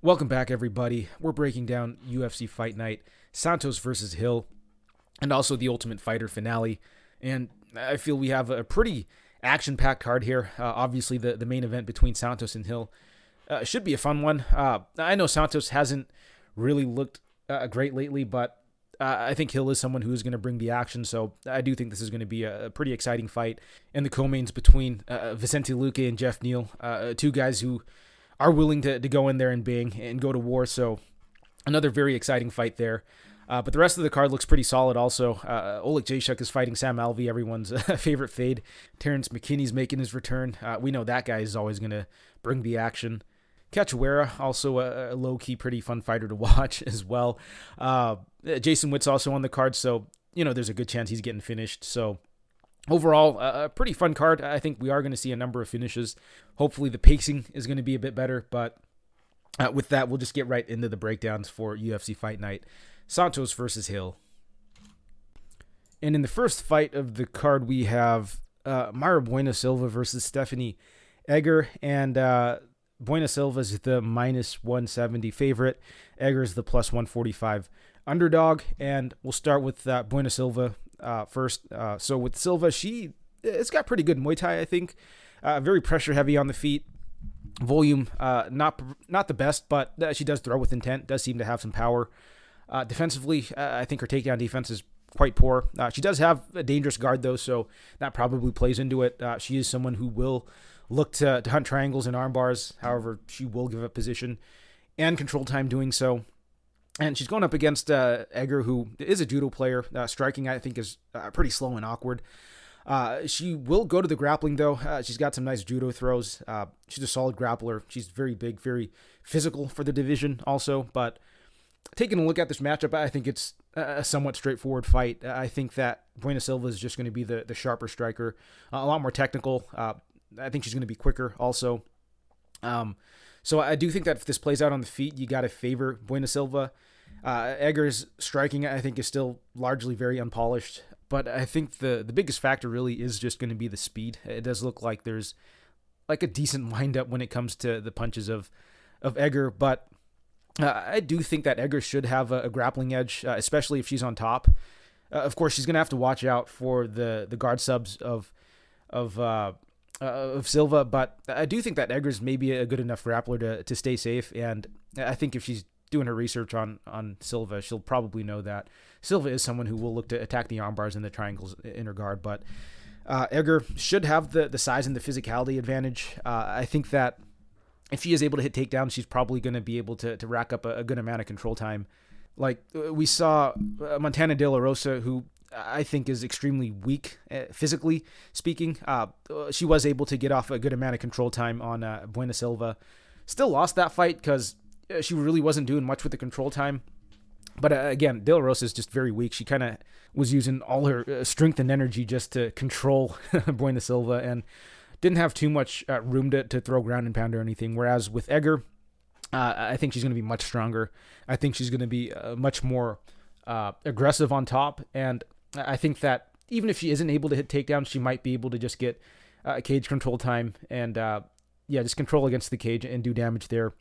Welcome back, everybody. We're breaking down UFC Fight Night, Santos versus Hill, and also the Ultimate Fighter finale. And I feel we have a pretty action-packed card here. Obviously, the main event between Santos and Hill should be a fun one. I know Santos hasn't really looked great lately, but I think Hill is someone who is going to bring the action, so I do think this is going to be a pretty exciting fight. And the co-mains between Vicente Luque and Jeff Neal, two guys who are willing to go in there and bang and go to war. So another very exciting fight there. But the rest of the card looks pretty solid also. Oleksiejczuk is fighting Sam Alvey, everyone's favorite fade. Terrance McKinney's making his return. We know that guy is always going to bring the action. Cachoeira, also a low-key pretty fun fighter to watch as well. Jason Witt's also on the card, so there's a good chance he's getting finished. So overall, a pretty fun card. I think we are going to see a number of finishes. Hopefully the pacing is going to be a bit better, but with that, we'll just get right into the breakdowns for UFC Fight Night. Santos versus Hill. And in the first fight of the card, we have Mayra Bueno Silva versus Stephanie Egger, and Bueno Silva is the minus 170 favorite. Egger is the plus 145 underdog, and we'll start with Bueno Silva first. So with Silva, it's got pretty good Muay Thai, I think. Very pressure heavy on the feet. Volume, not the best, but she does throw with intent. Does seem to have some power. Defensively, I think her takedown defense is quite poor. She does have a dangerous guard though, so that probably plays into it. She is someone who will look to hunt triangles and arm bars. However, she will give up position and control time doing so. And she's going up against Egger, who is a judo player. Striking, I think, is pretty slow and awkward. She will go to the grappling, though. She's got some nice judo throws. She's a solid grappler. She's very big, very physical for the division also. But taking a look at this matchup, I think it's a somewhat straightforward fight. I think that Bueno Silva is just going to be the sharper striker, a lot more technical. I think she's going to be quicker also. So I do think that if this plays out on the feet, you got to favor Bueno Silva. Egger's striking, I think, is still largely very unpolished. But I think the biggest factor really is just going to be the speed. It does look like there's like a decent windup when it comes to the punches of Egger. But I do think that Egger should have a grappling edge, especially if she's on top. Of course, she's going to have to watch out for the guard subs of Silva, but I do think that Egger's maybe a good enough grappler to stay safe, and I think if she's doing her research on Silva, she'll probably know that Silva is someone who will look to attack the arm bars and the triangles in her guard, but Egger should have the size and the physicality advantage. I think that if she is able to hit takedowns, she's probably going to be able to rack up a good amount of control time. Like we saw Montana De La Rosa, who I think is extremely weak physically speaking. She was able to get off a good amount of control time on Bueno Silva. Still lost that fight because she really wasn't doing much with the control time. But again, De La Rosa is just very weak. She kind of was using all her strength and energy just to control Bueno Silva and didn't have too much room to throw ground and pound or anything. Whereas with Egger, I think she's going to be much stronger. I think she's going to be much more aggressive on top. And I think that even if she isn't able to hit takedowns, she might be able to just get cage control time and just control against the cage and do damage there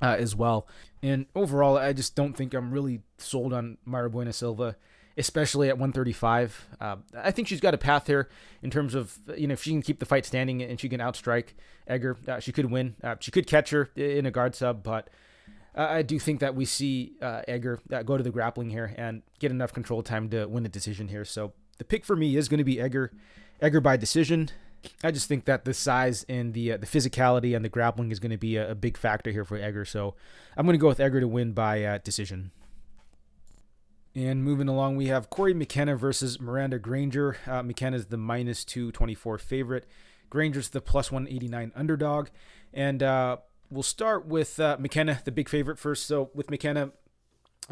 as well. And overall, I just don't think I'm really sold on Mayra Bueno Silva, especially at 135. I think she's got a path here in terms of, if she can keep the fight standing and she can outstrike Egger, she could win. She could catch her in a guard sub, but I do think that we see Egger go to the grappling here and get enough control time to win the decision here. So the pick for me is going to be Egger by decision. I just think that the size and the physicality and the grappling is going to be a big factor here for Egger. So I'm going to go with Egger to win by decision. And moving along, we have Cory McKenna versus Miranda Granger. McKenna is the minus 224 favorite. Granger's the plus 189 underdog. And we'll start with McKenna, the big favorite first. So with McKenna,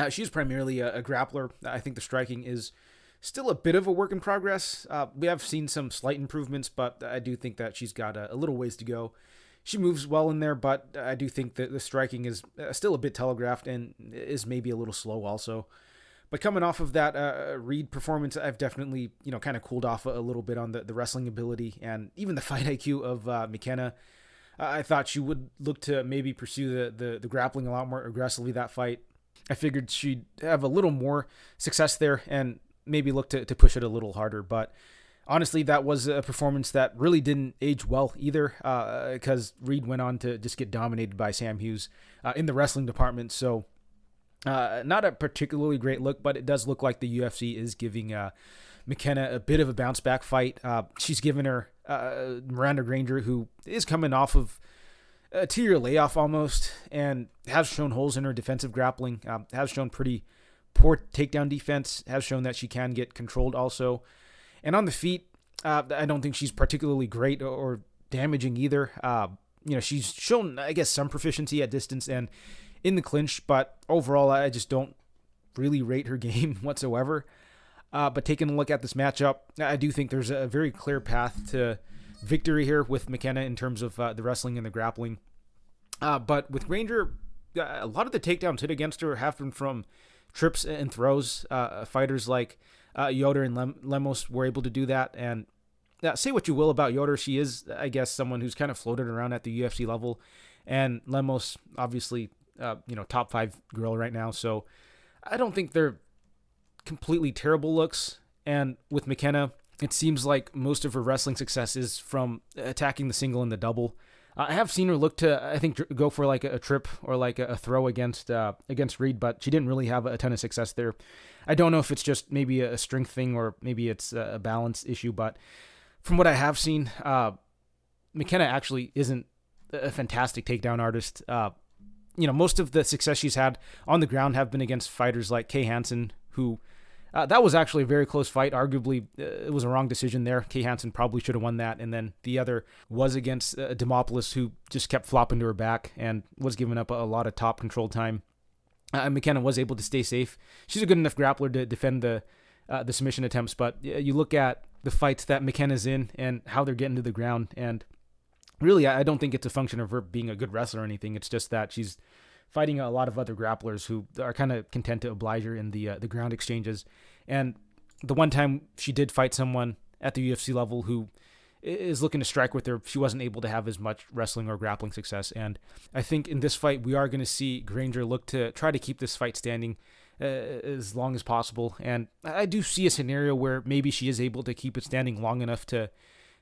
she's primarily a grappler. I think the striking is still a bit of a work in progress. We have seen some slight improvements, but I do think that she's got a little ways to go. She moves well in there, but I do think that the striking is still a bit telegraphed and is maybe a little slow also. But coming off of that Reed performance, I've definitely, kind of cooled off a little bit on the wrestling ability and even the fight IQ of McKenna. I thought she would look to maybe pursue the grappling a lot more aggressively that fight. I figured she'd have a little more success there and maybe look to push it a little harder. But honestly, that was a performance that really didn't age well either, because Reed went on to just get dominated by Sam Hughes in the wrestling department. So not a particularly great look, but it does look like the UFC is giving McKenna a bit of a bounce back fight. She's given her Miranda Granger, who is coming off of a 2-year layoff almost, and has shown holes in her defensive grappling, has shown pretty poor takedown defense, has shown that she can get controlled also. And on the feet, I don't think she's particularly great or damaging either. She's shown, I guess, some proficiency at distance and in the clinch, but overall, I just don't really rate her game whatsoever. But taking a look at this matchup, I do think there's a very clear path to victory here with McKenna in terms of the wrestling and the grappling. But with Granger, a lot of the takedowns hit against her have been from trips and throws. Fighters like Yoder and Lemos were able to do that. And say what you will about Yoder, she is, I guess, someone who's kind of floated around at the UFC level. And Lemos, obviously, top 5 girl right now. So I don't think they're completely terrible looks. And with McKenna, it seems like most of her wrestling success is from attacking the single and the double. I have seen her look to, I think, go for like a trip or like a throw against Reed, but she didn't really have a ton of success there. I don't know if it's just maybe a strength thing or maybe it's a balance issue, but from what I have seen, McKenna actually isn't a fantastic takedown artist. Most of the success she's had on the ground have been against fighters like Kay Hansen, who that was actually a very close fight. Arguably, it was a wrong decision there. Kay Hansen probably should have won that. And then the other was against Demopoulos, who just kept flopping to her back and was giving up a lot of top control time. McKenna was able to stay safe. She's a good enough grappler to defend the submission attempts, but you look at the fights that McKenna's in and how they're getting to the ground, and really, I don't think it's a function of her being a good wrestler or anything. It's just that she's fighting a lot of other grapplers who are kind of content to oblige her in the ground exchanges. And the one time she did fight someone at the UFC level who is looking to strike with her, she wasn't able to have as much wrestling or grappling success. And I think in this fight, we are going to see Granger look to try to keep this fight standing as long as possible. And I do see a scenario where maybe she is able to keep it standing long enough to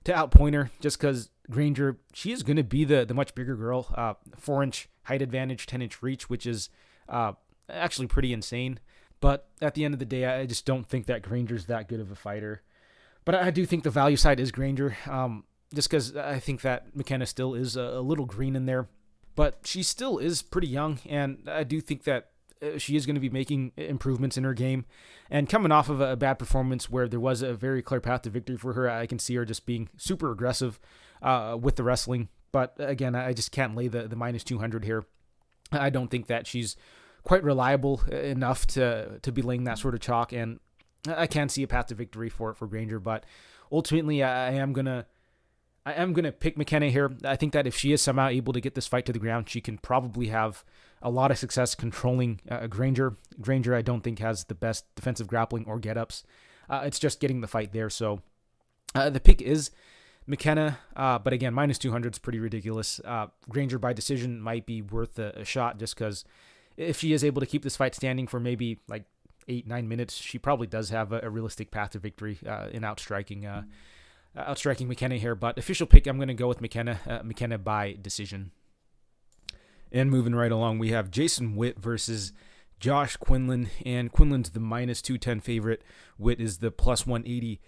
outpoint her, just because Granger, she is going to be the much bigger girl, 4-inch height advantage, 10-inch reach, which is actually pretty insane. But at the end of the day, I just don't think that Granger's that good of a fighter. But I do think the value side is Granger, just because I think that McKenna still is a little green in there. But she still is pretty young, and I do think that she is going to be making improvements in her game. And coming off of a bad performance where there was a very clear path to victory for her, I can see her just being super aggressive with the wrestling. But again, I just can't lay the minus 200 here. I don't think that she's quite reliable enough to be laying that sort of chalk. And I can see a path to victory for Granger. But ultimately, I am gonna pick McKenna here. I think that if she is somehow able to get this fight to the ground, she can probably have a lot of success controlling Granger. Granger, I don't think, has the best defensive grappling or get-ups. It's just getting the fight there. So the pick is McKenna, but again, minus 200 is pretty ridiculous. Granger by decision might be worth a shot, just because if she is able to keep this fight standing for maybe like 8-9 minutes, she probably does have a realistic path to victory in outstriking McKenna here. But official pick, I'm going to go with McKenna by decision. And moving right along, we have Jason Witt versus Josh Quinlan, and Quinlan's the minus 210 favorite. Witt is the plus 180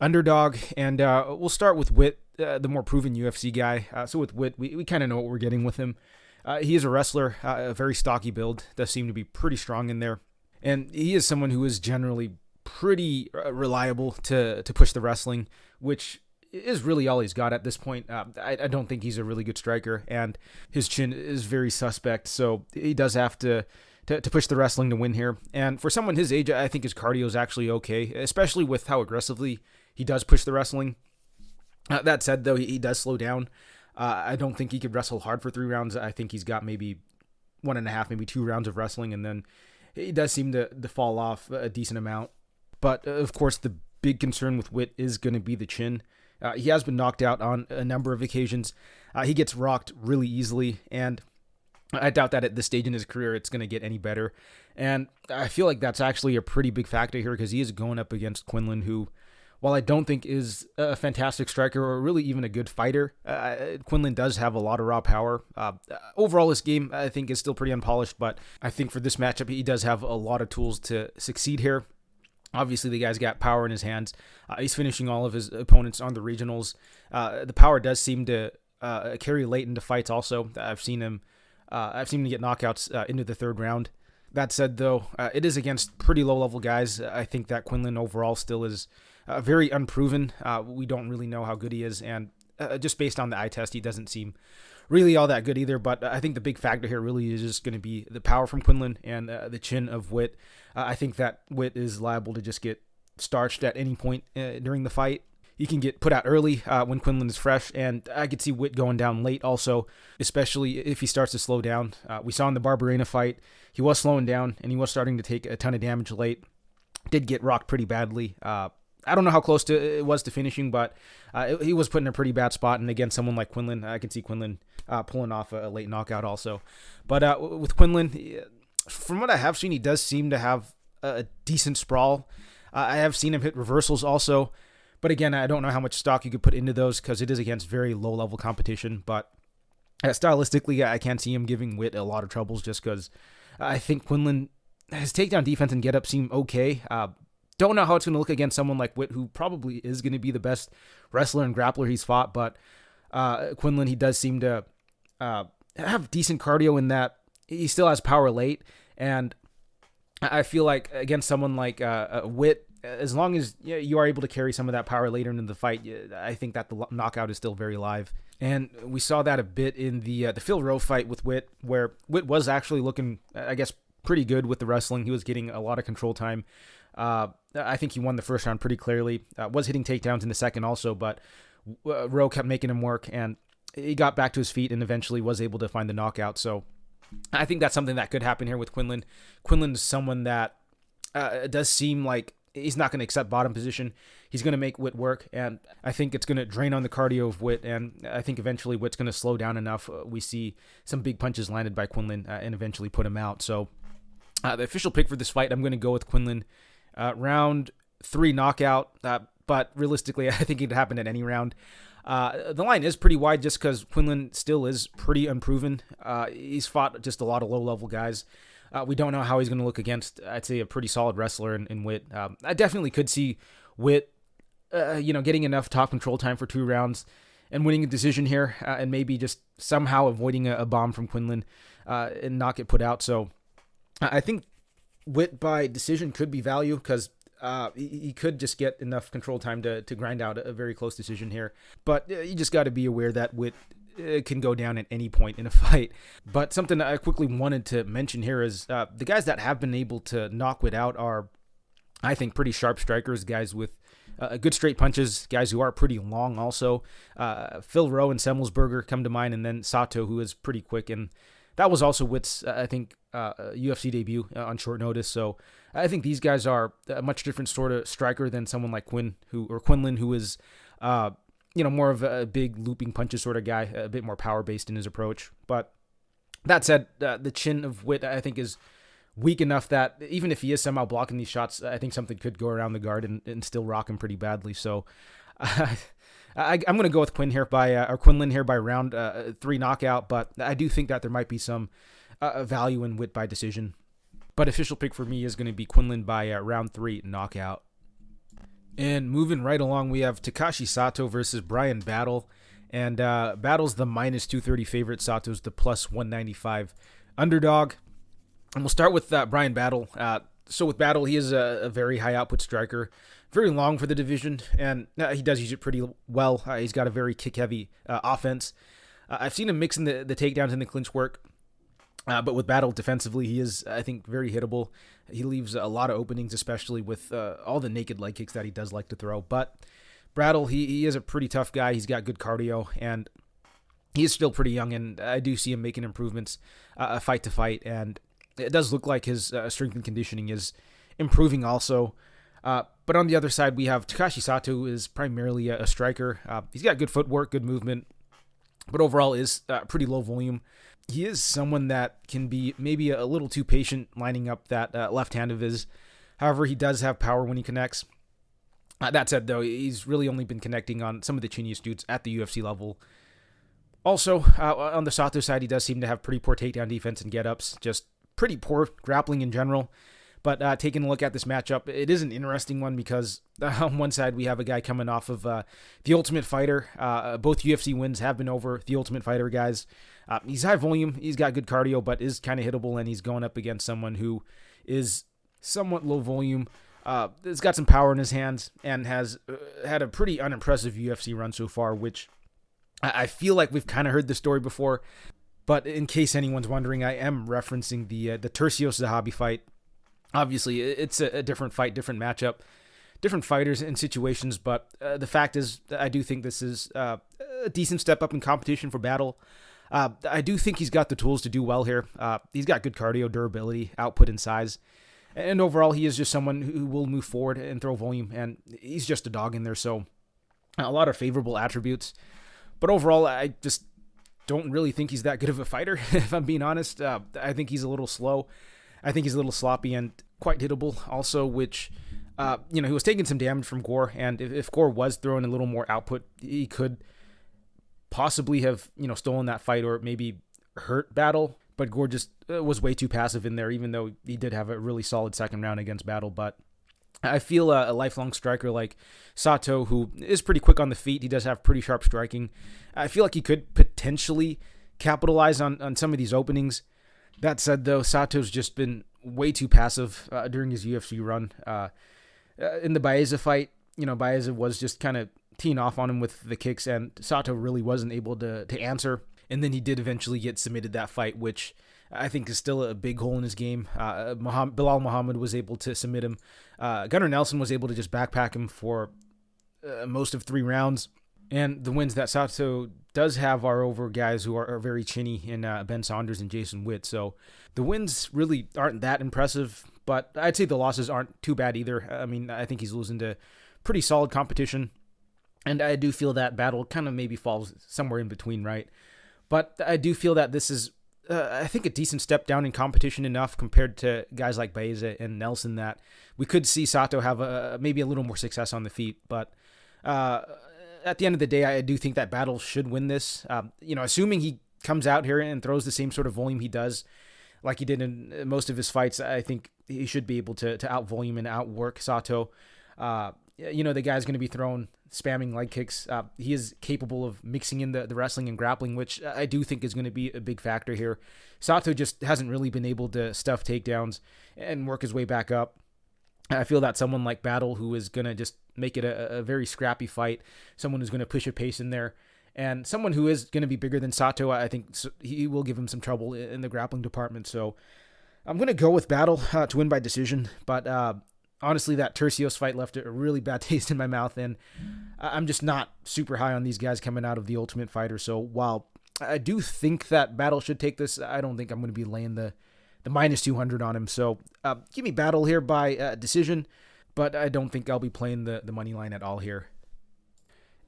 underdog, and we'll start with Witt, the more proven UFC guy. So with Witt, we kind of know what we're getting with him. He is a wrestler, a very stocky build, does seem to be pretty strong in there, and he is someone who is generally pretty reliable to push the wrestling, which is really all he's got at this point. I don't think he's a really good striker, and his chin is very suspect, so he does have to push the wrestling to win here. And for someone his age, I think his cardio is actually okay, especially with how aggressively he does push the wrestling. That said, though, he does slow down. I don't think he could wrestle hard for 3 rounds. I think he's got maybe 1.5, maybe 2 rounds of wrestling, and then he does seem to fall off a decent amount. But, of course, the big concern with Witt is going to be the chin. He has been knocked out on a number of occasions. He gets rocked really easily, and I doubt that at this stage in his career it's going to get any better. And I feel like that's actually a pretty big factor here because he is going up against Quinlan, who, while I don't think is a fantastic striker or really even a good fighter, Quinlan does have a lot of raw power. Overall, this game, I think, is still pretty unpolished, but I think for this matchup, he does have a lot of tools to succeed here. Obviously, the guy's got power in his hands. He's finishing all of his opponents on the regionals. The power does seem to carry late into fights also. I've seen him get knockouts into the third round. That said, though, it is against pretty low-level guys. I think that Quinlan overall still is very unproven. We don't really know how good he is, and just based on the eye test, he doesn't seem really all that good either. But I think the big factor here really is just going to be the power from Quinlan and the chin of Witt. I think that Witt is liable to just get starched at any point during the fight. He can get put out early when Quinlan is fresh, and I could see Witt going down late also, especially if he starts to slow down. We saw in the Barberena fight, he was slowing down, and he was starting to take a ton of damage late. Did get rocked pretty badly. I don't know how close it was to finishing, but he was put in a pretty bad spot, and against someone like Quinlan, I can see Quinlan pulling off a late knockout also. But with Quinlan, from what I have seen, he does seem to have a decent sprawl. I have seen him hit reversals also. But again, I don't know how much stock you could put into those because it is against very low-level competition. But stylistically, I can't see him giving Witt a lot of troubles just because I think Quinlan, his takedown defense and get-up seem okay. Don't know how it's going to look against someone like Witt, who probably is going to be the best wrestler and grappler he's fought. But Quinlan, he does seem to have decent cardio in that he still has power late. And I feel like against someone like Witt, as long as you are able to carry some of that power later into the fight, I think that the knockout is still very live. And we saw that a bit in the Phil Rowe fight with Witt, where Witt was actually looking, I guess, pretty good with the wrestling. He was getting a lot of control time. I think he won the first round pretty clearly. Was hitting takedowns in the second also, but Rowe kept making him work, and he got back to his feet and eventually was able to find the knockout. So I think that's something that could happen here with Quinlan. Quinlan is someone that does seem like he's not going to accept bottom position. He's going to make Witt work, and I think it's going to drain on the cardio of Witt, and I think eventually Witt's going to slow down enough. We see some big punches landed by Quinlan and eventually put him out. So the official pick for this fight, I'm going to go with Quinlan. Round 3 knockout, but realistically, I think it could happen at any round. The line is pretty wide just because Quinlan still is pretty unproven. He's fought just a lot of low-level guys. We don't know how he's going to look against, I'd say, a pretty solid wrestler in Witt. I definitely could see Witt, getting enough top control time for 2 rounds and winning a decision here, and maybe just somehow avoiding a bomb from Quinlan and not get put out. So I think Witt by decision could be value because he could just get enough control time to grind out a very close decision here. But you just got to be aware that Witt can go down at any point in a fight. But something I quickly wanted to mention here is the guys that have been able to knock Witt out are, I think, pretty sharp strikers, guys with good straight punches, guys who are pretty long also. Phil Rowe and Semmelsberger come to mind, and then Sato, who is pretty quick. And that was also Witt's, I think, UFC debut on short notice. So I think these guys are a much different sort of striker than someone like Quinlan, who is more of a big looping punches sort of guy, a bit more power-based in his approach. But that said, the chin of Witt, I think, is weak enough that even if he is somehow blocking these shots, I think something could go around the guard and still rock him pretty badly. So I'm going to go with Quinlan here by round 3 knockout, but I do think that there might be some value in Witt by decision. But official pick for me is going to be Quinlan by round 3 knockout. And moving right along, we have Takashi Sato versus Bryan Battle. And Battle's the minus 230 favorite. Sato's the plus 195 underdog. And we'll start with Bryan Battle. So with Battle, he is a very high output striker. Very long for the division. And he does use it pretty well. He's got a very kick-heavy offense. I've seen him mixing the takedowns and the clinch work. But with Battle defensively, he is, I think, very hittable. He leaves a lot of openings, especially with all the naked leg kicks that he does like to throw. But Battle, he is a pretty tough guy. He's got good cardio, and he is still pretty young, and I do see him making improvements fight to fight. And it does look like his strength and conditioning is improving also. But on the other side, we have Takashi Sato, who is primarily a striker. He's got good footwork, good movement, but overall is pretty low volume. He is someone that can be maybe a little too patient lining up that left hand of his. However, he does have power when he connects. That said, though, he's really only been connecting on some of the chiniest dudes at the UFC level. Also, on the Sato side, he does seem to have pretty poor takedown defense and get-ups, just pretty poor grappling in general. But taking a look at this matchup, it is an interesting one because on one side, we have a guy coming off of The Ultimate Fighter. Both UFC wins have been over The Ultimate Fighter guys. He's high volume, he's got good cardio, but is kind of hittable, and he's going up against someone who is somewhat low volume. Has got some power in his hands and has had a pretty unimpressive UFC run so far, which I feel like we've kind of heard the story before. But in case anyone's wondering, I am referencing the Tercios Zahabi fight. Obviously, it's a different fight, different matchup, different fighters and situations, but the fact is, I do think this is a decent step up in competition for Battle. I do think he's got the tools to do well here. He's got good cardio, durability, output, and size. And overall, he is just someone who will move forward and throw volume, and he's just a dog in there, so a lot of favorable attributes. But overall, I just don't really think he's that good of a fighter, if I'm being honest. I think he's a little slow. I think he's a little sloppy and quite hittable also, which, he was taking some damage from Gore, and if Gore was throwing a little more output, he could possibly have, stolen that fight or maybe hurt Battle, but Gore just was way too passive in there, even though he did have a really solid second round against Battle. But I feel a lifelong striker like Sato, who is pretty quick on the feet, he does have pretty sharp striking. I feel like he could potentially capitalize on some of these openings. That said, though, Sato's just been way too passive during his UFC run. In the Baeza fight, Baeza was just kind of teeing off on him with the kicks, and Sato really wasn't able to answer. And then he did eventually get submitted that fight, which I think is still a big hole in his game. Bilal Muhammad was able to submit him. Gunnar Nelson was able to just backpack him for most of 3 rounds. And the wins that Sato does have are over guys who are very chinny in Ben Saunders and Jason Witt. So the wins really aren't that impressive, but I'd say the losses aren't too bad either. I mean, I think he's losing to pretty solid competition. And I do feel that Battle kind of maybe falls somewhere in between, right? But I do feel that this is, I think, a decent step down in competition enough compared to guys like Baeza and Nelson that we could see Sato have maybe a little more success on the feet. But at the end of the day, I do think that Battle should win this. Assuming he comes out here and throws the same sort of volume he does, like he did in most of his fights, I think he should be able to out-volume and outwork Sato. The guy's going to be spamming leg kicks. He is capable of mixing in the wrestling and grappling, which I do think is going to be a big factor here. Sato just hasn't really been able to stuff takedowns and work his way back up. I feel that someone like Battle, who is going to just make it a very scrappy fight, someone who's going to push a pace in there, and someone who is going to be bigger than Sato, I think he will give him some trouble in the grappling department. So I'm going to go with Battle to win by decision, but honestly, that Tercios fight left a really bad taste in my mouth, and I'm just not super high on these guys coming out of The Ultimate Fighter. So while I do think that Battle should take this, I don't think I'm going to be laying the minus 200 on him. So give me Battle here by decision, but I don't think I'll be playing the money line at all here.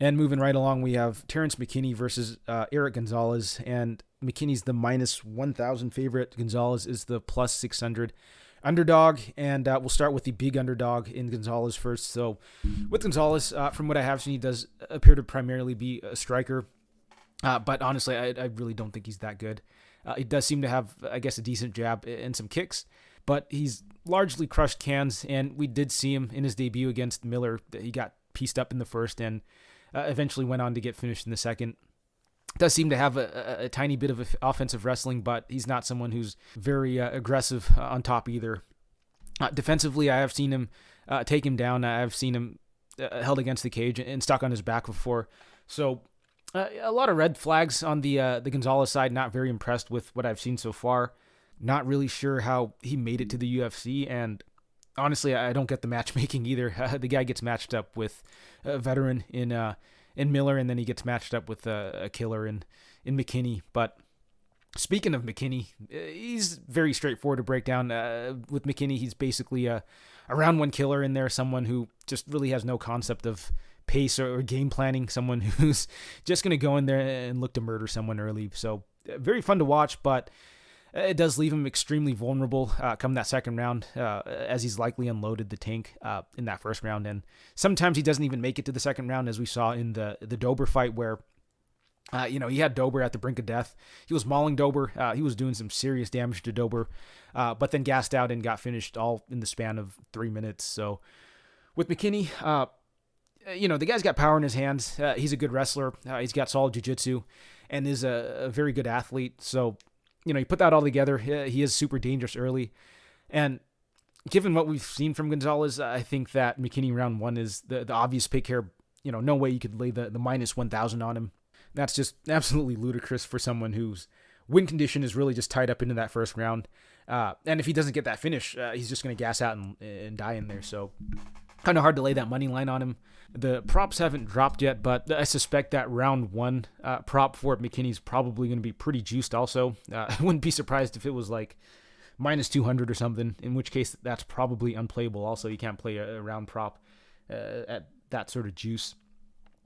And moving right along, we have Terrance McKinney versus Erick Gonzalez, and McKinney's the minus 1,000 favorite. Gonzalez is the plus 600 underdog, and we'll start with the big underdog in Gonzalez first. So with Gonzalez, from what I have seen, he does appear to primarily be a striker, but honestly, I really don't think he's that good. He does seem to have, I guess, a decent jab and some kicks, but he's largely crushed cans, and we did see him in his debut against Miller. He got pieced up in the first and eventually went on to get finished in the second. Does seem to have a tiny bit of offensive wrestling, but he's not someone who's very aggressive on top either. Defensively, I have seen him take him down. I've seen him held against the cage and stuck on his back before. So a lot of red flags on the Gonzalez side. Not very impressed with what I've seen so far. Not really sure how he made it to the UFC, and honestly, I don't get the matchmaking either. The guy gets matched up with a veteran in Miller, and then he gets matched up with a killer in McKinney. But speaking of McKinney, he's very straightforward to break down. With McKinney, he's basically a a round one killer in there, someone who just really has no concept of pace or game planning, someone who's just going to go in there and look to murder someone early. So very fun to watch, but it does leave him extremely vulnerable come that second round, as he's likely unloaded the tank in that first round. And sometimes he doesn't even make it to the second round, as we saw in the Dober fight where, he had Dober at the brink of death. He was mauling Dober. He was doing some serious damage to Dober, but then gassed out and got finished all in the span of 3 minutes. So with McKinney, the guy's got power in his hands. He's a good wrestler. He's got solid jiu-jitsu and is a very good athlete. So, you put that all together, he is super dangerous early. And given what we've seen from Gonzalez, I think that McKinney round one is the obvious pick here. No way you could lay the minus 1,000 on him. That's just absolutely ludicrous for someone whose win condition is really just tied up into that first round. And if he doesn't get that finish, he's just going to gas out and die in there. So kind of hard to lay that money line on him. The props haven't dropped yet, but I suspect that round one prop for McKinney's probably going to be pretty juiced also. I wouldn't be surprised if it was like minus 200 or something, in which case that's probably unplayable also. You can't play a round prop at that sort of juice.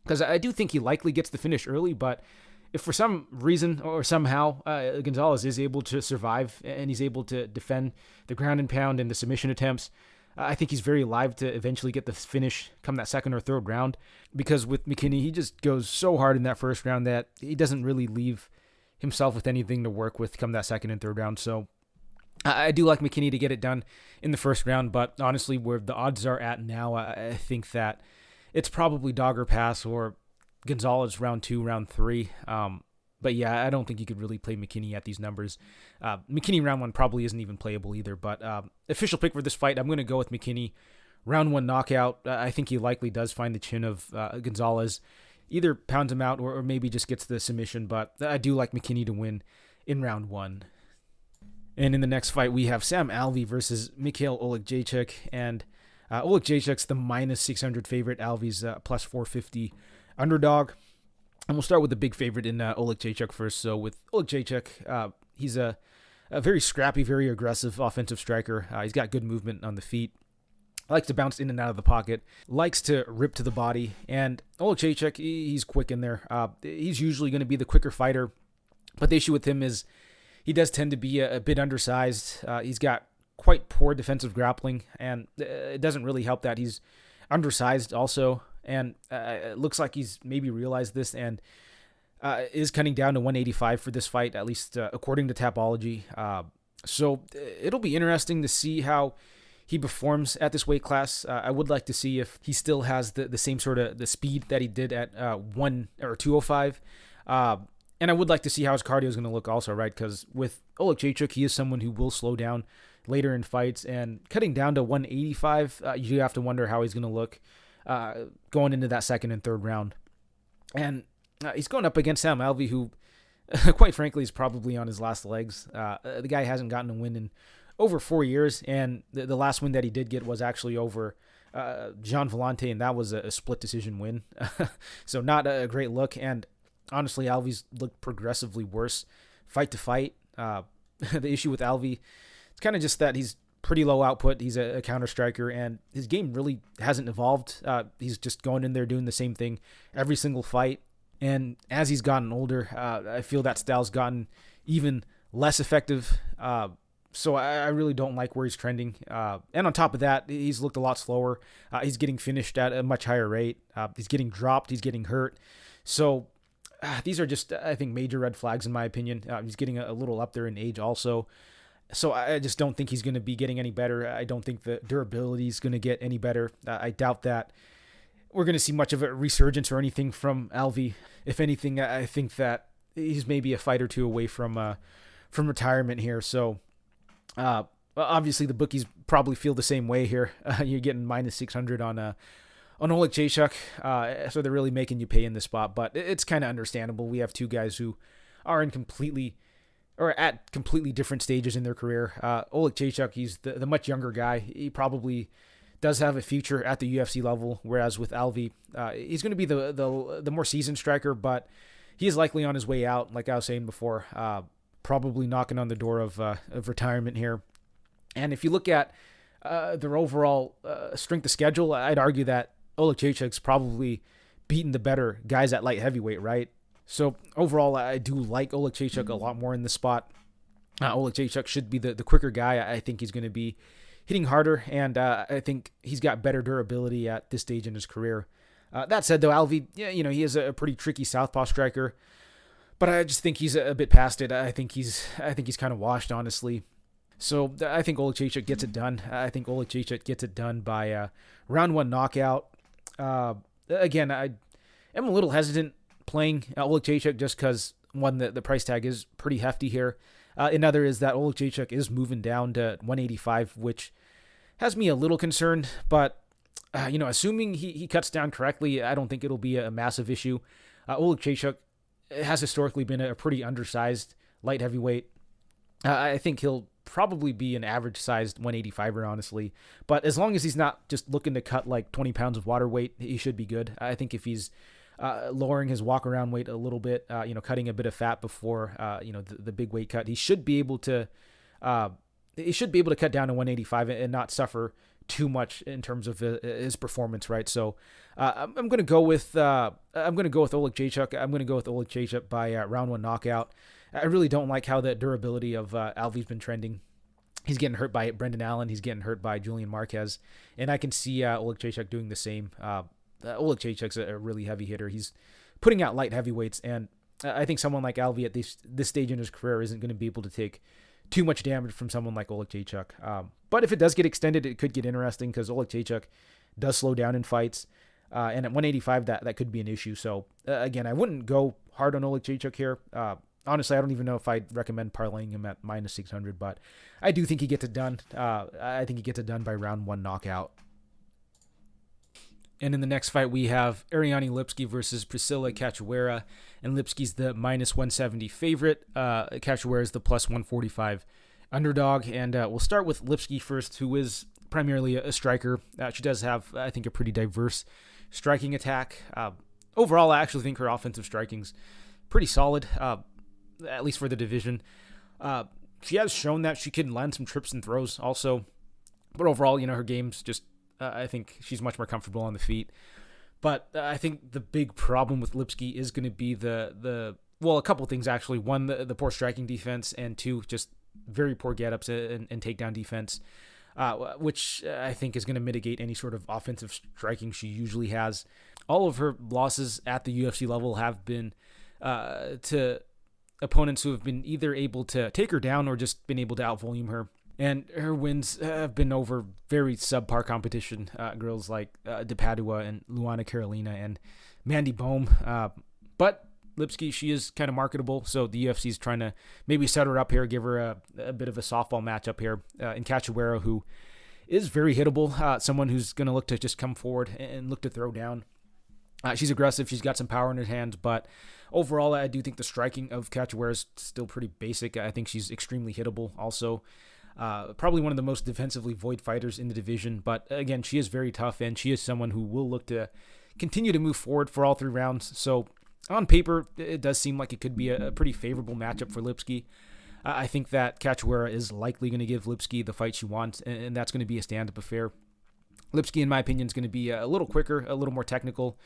Because I do think he likely gets the finish early, but if for some reason or somehow Gonzalez is able to survive and he's able to defend the ground and pound and the submission attempts, I think he's very live to eventually get the finish come that second or third round, because with McKinney, he just goes so hard in that first round that he doesn't really leave himself with anything to work with come that second and third round. So I do like McKinney to get it done in the first round, but honestly, where the odds are at now, I think that it's probably dog or pass or Gonzalez round 2, round 3. But yeah, I don't think you could really play McKinney at these numbers. McKinney round 1 probably isn't even playable either, but official pick for this fight, I'm going to go with McKinney. Round 1 knockout. I think he likely does find the chin of Gonzalez, either pounds him out or maybe just gets the submission, but I do like McKinney to win in round 1. And in the next fight, we have Sam Alvey versus Michał Oleksiejczuk, and Oleksiejczuk's the minus 600 favorite. Alvey's plus 450 underdog. And we'll start with the big favorite in Oleksiejczuk first. So with Oleksiejczuk, he's a very scrappy, very aggressive offensive striker. He's got good movement on the feet. Likes to bounce in and out of the pocket. Likes to rip to the body. And Oleksiejczuk, he's quick in there. He's usually going to be the quicker fighter. But the issue with him is he does tend to be a bit undersized. He's got quite poor defensive grappling. And it doesn't really help that he's undersized also. And it looks like he's maybe realized this and is cutting down to 185 for this fight, at least according to Tapology. So it'll be interesting to see how he performs at this weight class. I would like to see if he still has the same sort of the speed that he did at 205. And I would like to see how his cardio is going to look also, right? Because with Oleksiejczuk, he is someone who will slow down later in fights. And cutting down to 185, you have to wonder how he's going to look going into that second and third round. And he's going up against Sam Alvey, who, quite frankly, is probably on his last legs. The guy hasn't gotten a win in over 4 years, and the last win that he did get was actually over Jean Vellante, and that was a split decision win. So not a great look, and honestly, Alvey's looked progressively worse fight to fight. The issue with Alvey, it's kind of just that he's pretty low output. He's a counter striker, and his game really hasn't evolved. He's just going in there doing the same thing every single fight. And as he's gotten older, I feel that style's gotten even less effective. So I really don't like where he's trending. And on top of that, he's looked a lot slower. He's getting finished at a much higher rate. He's getting dropped. He's getting hurt. So these are just, I think, major red flags in my opinion. He's getting a little up there in age also. So I just don't think he's going to be getting any better. I don't think the durability is going to get any better. I doubt that we're going to see much of a resurgence or anything from Alvey. If anything, I think that he's maybe a fight or two away from retirement here. So obviously the bookies probably feel the same way here. You're getting minus 600 on Oleksiejczuk, so they're really making you pay in this spot. But it's kind of understandable. We have two guys who are at completely different stages in their career. Oleksiejczuk, he's the much younger guy. He probably does have a future at the UFC level, whereas with Alvey, he's going to be the more seasoned striker, but he is likely on his way out, like I was saying before, probably knocking on the door of retirement here. And if you look at their overall strength of schedule, I'd argue that Oleksiejczuk's probably beaten the better guys at light heavyweight, right? So overall, I do like Oleksiejczuk a lot more in this spot. Oleksiejczuk should be the quicker guy. I think he's going to be hitting harder, and I think he's got better durability at this stage in his career. That said, though, Alvey, he is a pretty tricky southpaw striker, but I just think he's a bit past it. I think he's kind of washed, honestly. So I think Oleksiejczuk gets it done. I think Oleksiejczuk gets it done by round 1 knockout. Again, I am a little hesitant playing Oleksiejczuk just because, one, the price tag is pretty hefty here. Another is that Oleksiejczuk is moving down to 185, which has me a little concerned. But, assuming he cuts down correctly, I don't think it'll be a massive issue. Oleksiejczuk has historically been a pretty undersized light heavyweight. I think he'll probably be an average-sized 185er, honestly. But as long as he's not just looking to cut like 20 pounds of water weight, he should be good. I think if he's lowering his walk-around weight a little bit, cutting a bit of fat before, the big weight cut, he should be able to cut down to 185 and not suffer too much in terms of his performance, right? So I'm going to go with Oleksiejczuk. I'm going to go with Oleksiejczuk by round 1 knockout. I really don't like how the durability of Alvey's been trending. He's getting hurt by Brendan Allen. He's getting hurt by Julian Marquez. And I can see Oleksiejczuk doing the same. Oleksiejczuk's a really heavy hitter. He's putting out light heavyweights. And I think someone like Alvey at this stage in his career isn't going to be able to take too much damage from someone like Oleksiejczuk. But if it does get extended, it could get interesting because Oleksiejczuk does slow down in fights. And at 185, that could be an issue. So, again, I wouldn't go hard on Oleksiejczuk here. Honestly, I don't even know if I'd recommend parlaying him at minus 600, but I do think he gets it done. I think he gets it done by round 1 knockout. And in the next fight, we have Ariane Lipski versus Priscila Cachoeira, and Lipski's the minus 170 favorite. Cachoeira's the plus 145 underdog, and we'll start with Lipski first, who is primarily a striker. She does have, I think, a pretty diverse striking attack. Overall, I actually think her offensive striking's pretty solid. At least for the division. She has shown that she can land some trips and throws also. But overall, her game's just, I think she's much more comfortable on the feet. But I think the big problem with Lipski is going to be a couple things actually. One, the poor striking defense, and two, just very poor get-ups and takedown defense, which I think is going to mitigate any sort of offensive striking she usually has. All of her losses at the UFC level have been to opponents who have been either able to take her down or just been able to outvolume her. And her wins have been over very subpar competition. Girls like De Padua and Luana Carolina and Mandy Bohm. But Lipski, she is kind of marketable, so the UFC is trying to maybe set her up here, give her a bit of a softball matchup here. In Cachoeira, who is very hittable, someone who's going to look to just come forward and look to throw down. She's aggressive. She's got some power in her hands, but overall, I do think the striking of Cachoeira is still pretty basic. I think she's extremely hittable also. Probably one of the most defensively void fighters in the division, but again, she is very tough, and she is someone who will look to continue to move forward for all 3 rounds. So on paper, it does seem like it could be a pretty favorable matchup for Lipski. I think that Cachoeira is likely going to give Lipski the fight she wants, and that's going to be a stand-up affair. Lipski, in my opinion, is going to be a little quicker, a little more technical,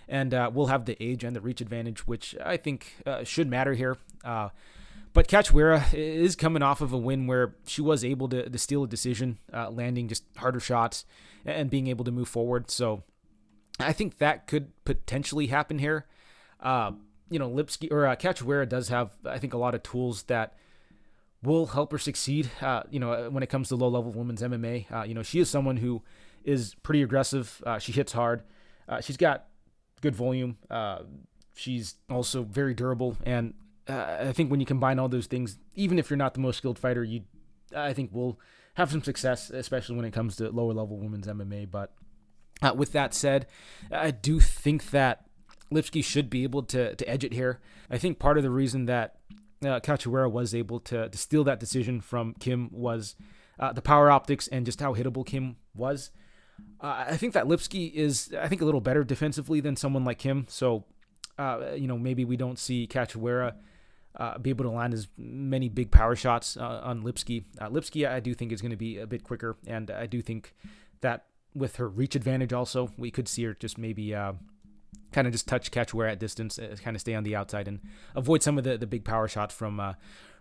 and will have the age and the reach advantage, which I think should matter here. But Cachoeira is coming off of a win where she was able to steal a decision, landing just harder shots and being able to move forward. So I think that could potentially happen here. Lipski or Cachoeira does have, I think, a lot of tools that will help her succeed. When it comes to low-level women's MMA, she is someone who is pretty aggressive. She hits hard. She's got good volume. She's also very durable, and I think when you combine all those things, even if you're not the most skilled fighter, I think will have some success, especially when it comes to lower level women's MMA. But with that said, I do think that Lipski should be able to edge it here. I think part of the reason that Cachoeira was able to steal that decision from Kim was the power optics and just how hittable Kim was. I think that Lipski is, a little better defensively than someone like Kim. So, maybe we don't see Cachoeira be able to land as many big power shots on Lipski. Lipski, I do think, is going to be a bit quicker, and I do think that with her reach advantage also, we could see her just maybe kind of just touch Cachoeira at distance, kind of stay on the outside and avoid some of the big power shots from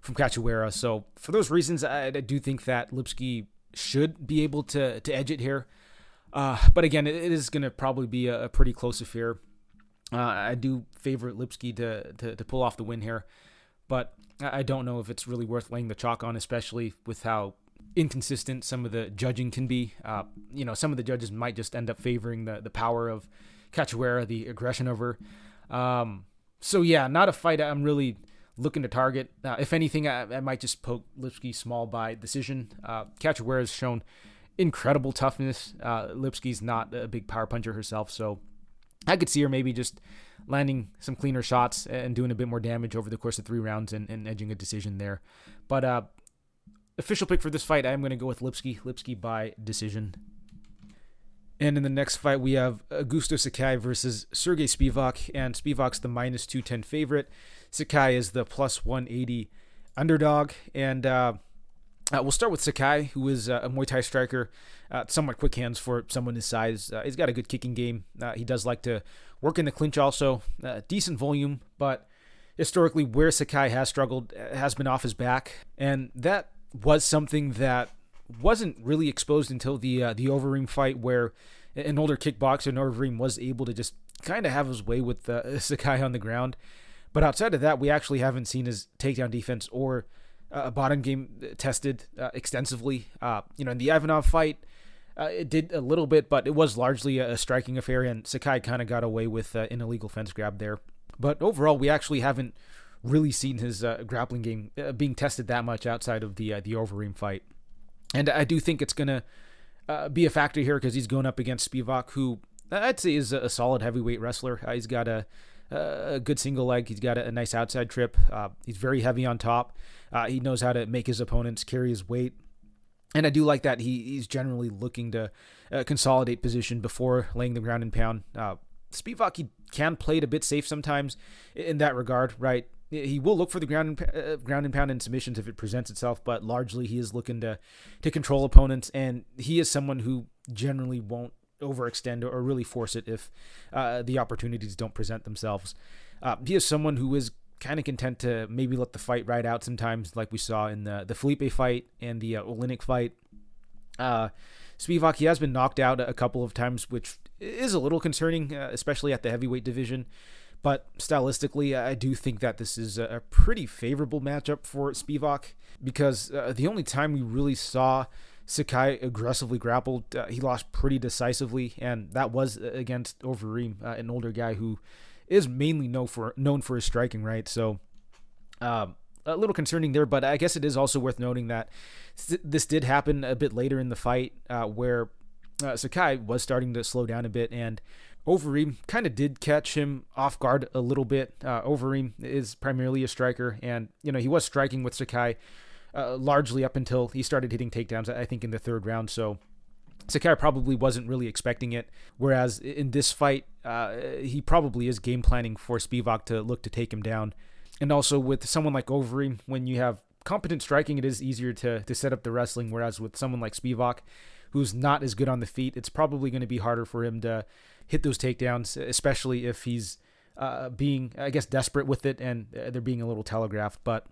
Cachoeira. So for those reasons, I do think that Lipski should be able to edge it here. But again, it is going to probably be a pretty close affair. I do favor Lipski to pull off the win here, but I don't know if it's really worth laying the chalk on, especially with how inconsistent some of the judging can be. Some of the judges might just end up favoring the power of Cachoeira, the aggression of her. So yeah, not a fight I'm really looking to target. If anything, I might just poke Lipski small by decision. Cachoeira has shown incredible toughness. Lipski's not a big power puncher herself, so I could see her maybe just landing some cleaner shots and doing a bit more damage over the course of 3 rounds and edging a decision there. But official pick for this fight, I'm going to go with Lipski by decision. And in the next fight, we have Augusto Sakai versus Sergey Spivak, and Spivak's the minus 210 favorite. Sakai is the plus 180 underdog, and we'll start with Sakai, who is a Muay Thai striker, somewhat quick hands for someone his size. He's got a good kicking game. He does like to work in the clinch also. Decent volume, but historically where Sakai has struggled has been off his back, and that was something that wasn't really exposed until the Overeem fight, where an older kickboxer, Overeem, was able to just kind of have his way with Sakai on the ground. But outside of that, we actually haven't seen his takedown defense or bottom game tested extensively. In the Ivanov fight, it did a little bit, but it was largely a striking affair, and Sakai kind of got away with an illegal fence grab there. But overall, we actually haven't really seen his grappling game being tested that much outside of the Overeem fight. And I do think it's going to be a factor here because he's going up against Spivak, who I'd say is a solid heavyweight wrestler. He's got a good single leg. He's got a nice outside trip. He's very heavy on top. He knows how to make his opponents carry his weight. And I do like that he's generally looking to consolidate position before laying the ground and pound. Spivak, he can play it a bit safe sometimes in that regard, right? He will look for the ground and pound and submissions if it presents itself, but largely he is looking to control opponents, and he is someone who generally won't overextend or really force it if the opportunities don't present themselves. He is someone who is kind of content to maybe let the fight ride out sometimes, like we saw in the Felipe fight and the Oleinik fight. Spivak, he has been knocked out a couple of times, which is a little concerning, especially at the heavyweight division. But stylistically, I do think that this is a pretty favorable matchup for Spivak, because the only time we really saw Sakai aggressively grappled, he lost pretty decisively, and that was against Overeem, an older guy who is mainly known for his striking, right? So a little concerning there, but I guess it is also worth noting that this did happen a bit later in the fight, where Sakai was starting to slow down a bit, and Overeem kind of did catch him off guard a little bit. Overeem is primarily a striker, and he was striking with Sakai largely up until he started hitting takedowns, I think, in the 3rd round. So Sakai probably wasn't really expecting it, whereas in this fight, he probably is game planning for Spivak to look to take him down. And also with someone like Overeem, when you have competent striking, it is easier to set up the wrestling, whereas with someone like Spivak, who's not as good on the feet, it's probably going to be harder for him to hit those takedowns, especially if he's being, I guess, desperate with it and they're being a little telegraphed. But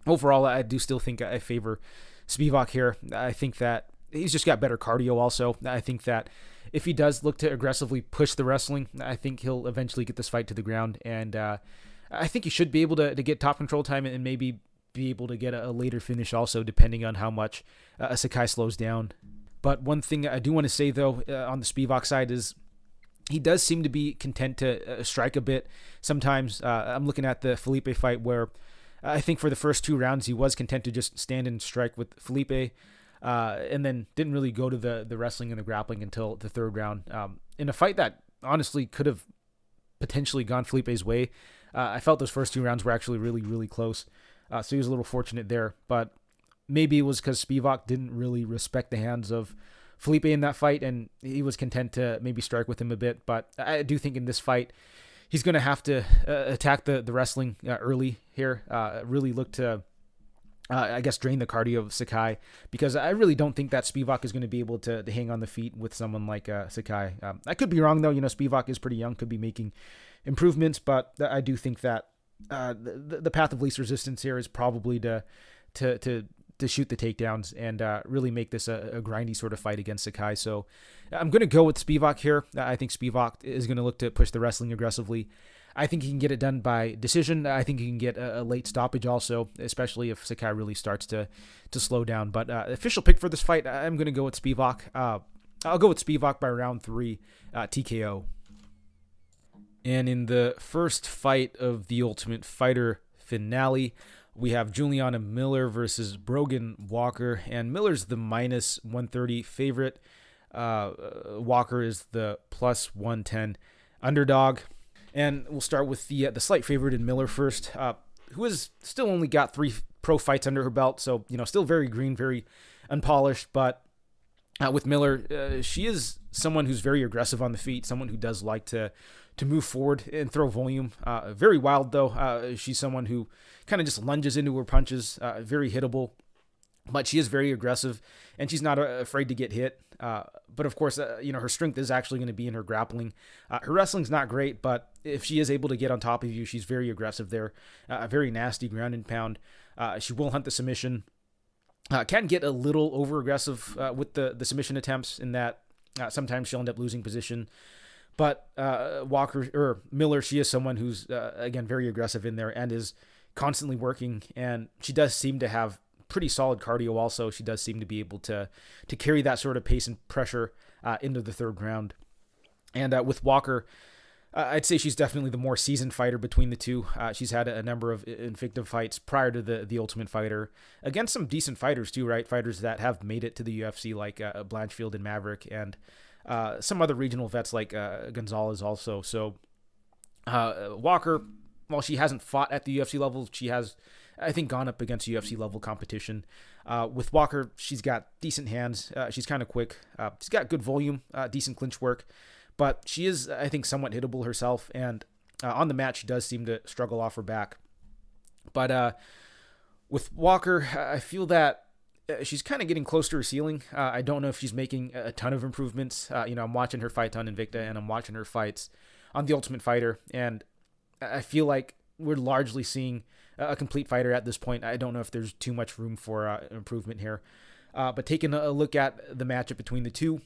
overall, I do still think I favor Spivak here. I think that he's just got better cardio also. I think that if he does look to aggressively push the wrestling, I think he'll eventually get this fight to the ground. And I think he should be able to get top control time and maybe be able to get a later finish also, depending on how much Sakai slows down. But one thing I do want to say, though, on the Spivak side is he does seem to be content to strike a bit sometimes. I'm looking at the Felipe fight where I think for the first 2 rounds he was content to just stand and strike with Felipe, and then didn't really go to the wrestling and the grappling until the 3rd round. In a fight that honestly could have potentially gone Felipe's way, I felt those first 2 rounds were actually really, really close. So he was a little fortunate there. But maybe it was because Spivak didn't really respect the hands of Felipe in that fight, and he was content to maybe strike with him a bit. But I do think in this fight, he's going to have to attack the wrestling early here. Really look to, I guess, drain the cardio of Sakai, because I really don't think that Spivak is going to be able to hang on the feet with someone like Sakai. I could be wrong, though. Spivak is pretty young, could be making improvements, but I do think that the path of least resistance here is probably to shoot the takedowns and really make this a grindy sort of fight against Sakai. So I'm going to go with Spivak here. I think Spivak is going to look to push the wrestling aggressively. I think he can get it done by decision. I think he can get a late stoppage also, especially if Sakai really starts to slow down. But official pick for this fight, I'm going to go with Spivak. I'll go with Spivak by round 3, TKO. And in the first fight of the Ultimate Fighter finale, we have Juliana Miller versus Brogan Walker, and Miller's the minus 130 favorite. Walker is the plus 110 underdog. And we'll start with the slight favorite in Miller first, who has still only got 3 pro fights under her belt, so still very green, very unpolished. But with Miller, she is someone who's very aggressive on the feet, someone who does like to move forward and throw volume. Very wild, though. She's someone who kind of just lunges into her punches, very hittable. But she is very aggressive, and she's not afraid to get hit. But of course, her strength is actually going to be in her grappling. Her wrestling's not great, but if she is able to get on top of you, she's very aggressive there. Very nasty ground and pound. She will hunt the submission. Can get a little over aggressive with the submission attempts, in that sometimes she'll end up losing position. But Miller, she is someone who's again very aggressive in there and is constantly working, and she does seem to have pretty solid cardio also. She does seem to be able to carry that sort of pace and pressure into the third round. And with Walker, I'd say she's definitely the more seasoned fighter between the two. She's had a number of Invicta fights prior to the Ultimate Fighter against some decent fighters too, right? Fighters that have made it to the UFC, like Blanchfield and Maverick, and some other regional vets like Gonzalez also. So Walker, while she hasn't fought at the UFC level, she has, I think, gone up against UFC level competition. With Walker, she's got decent hands. She's kind of quick. She's got good volume, decent clinch work, but she is, I think, somewhat hittable herself. And on the mat, she does seem to struggle off her back. But with Walker, I feel that she's kind of getting close to her ceiling. I don't know if she's making a ton of improvements. I'm watching her fights on Invicta, and I'm watching her fights on The Ultimate Fighter, and I feel like we're largely seeing a complete fighter at this point. I don't know if there's too much room for improvement here. But taking a look at the matchup between the two,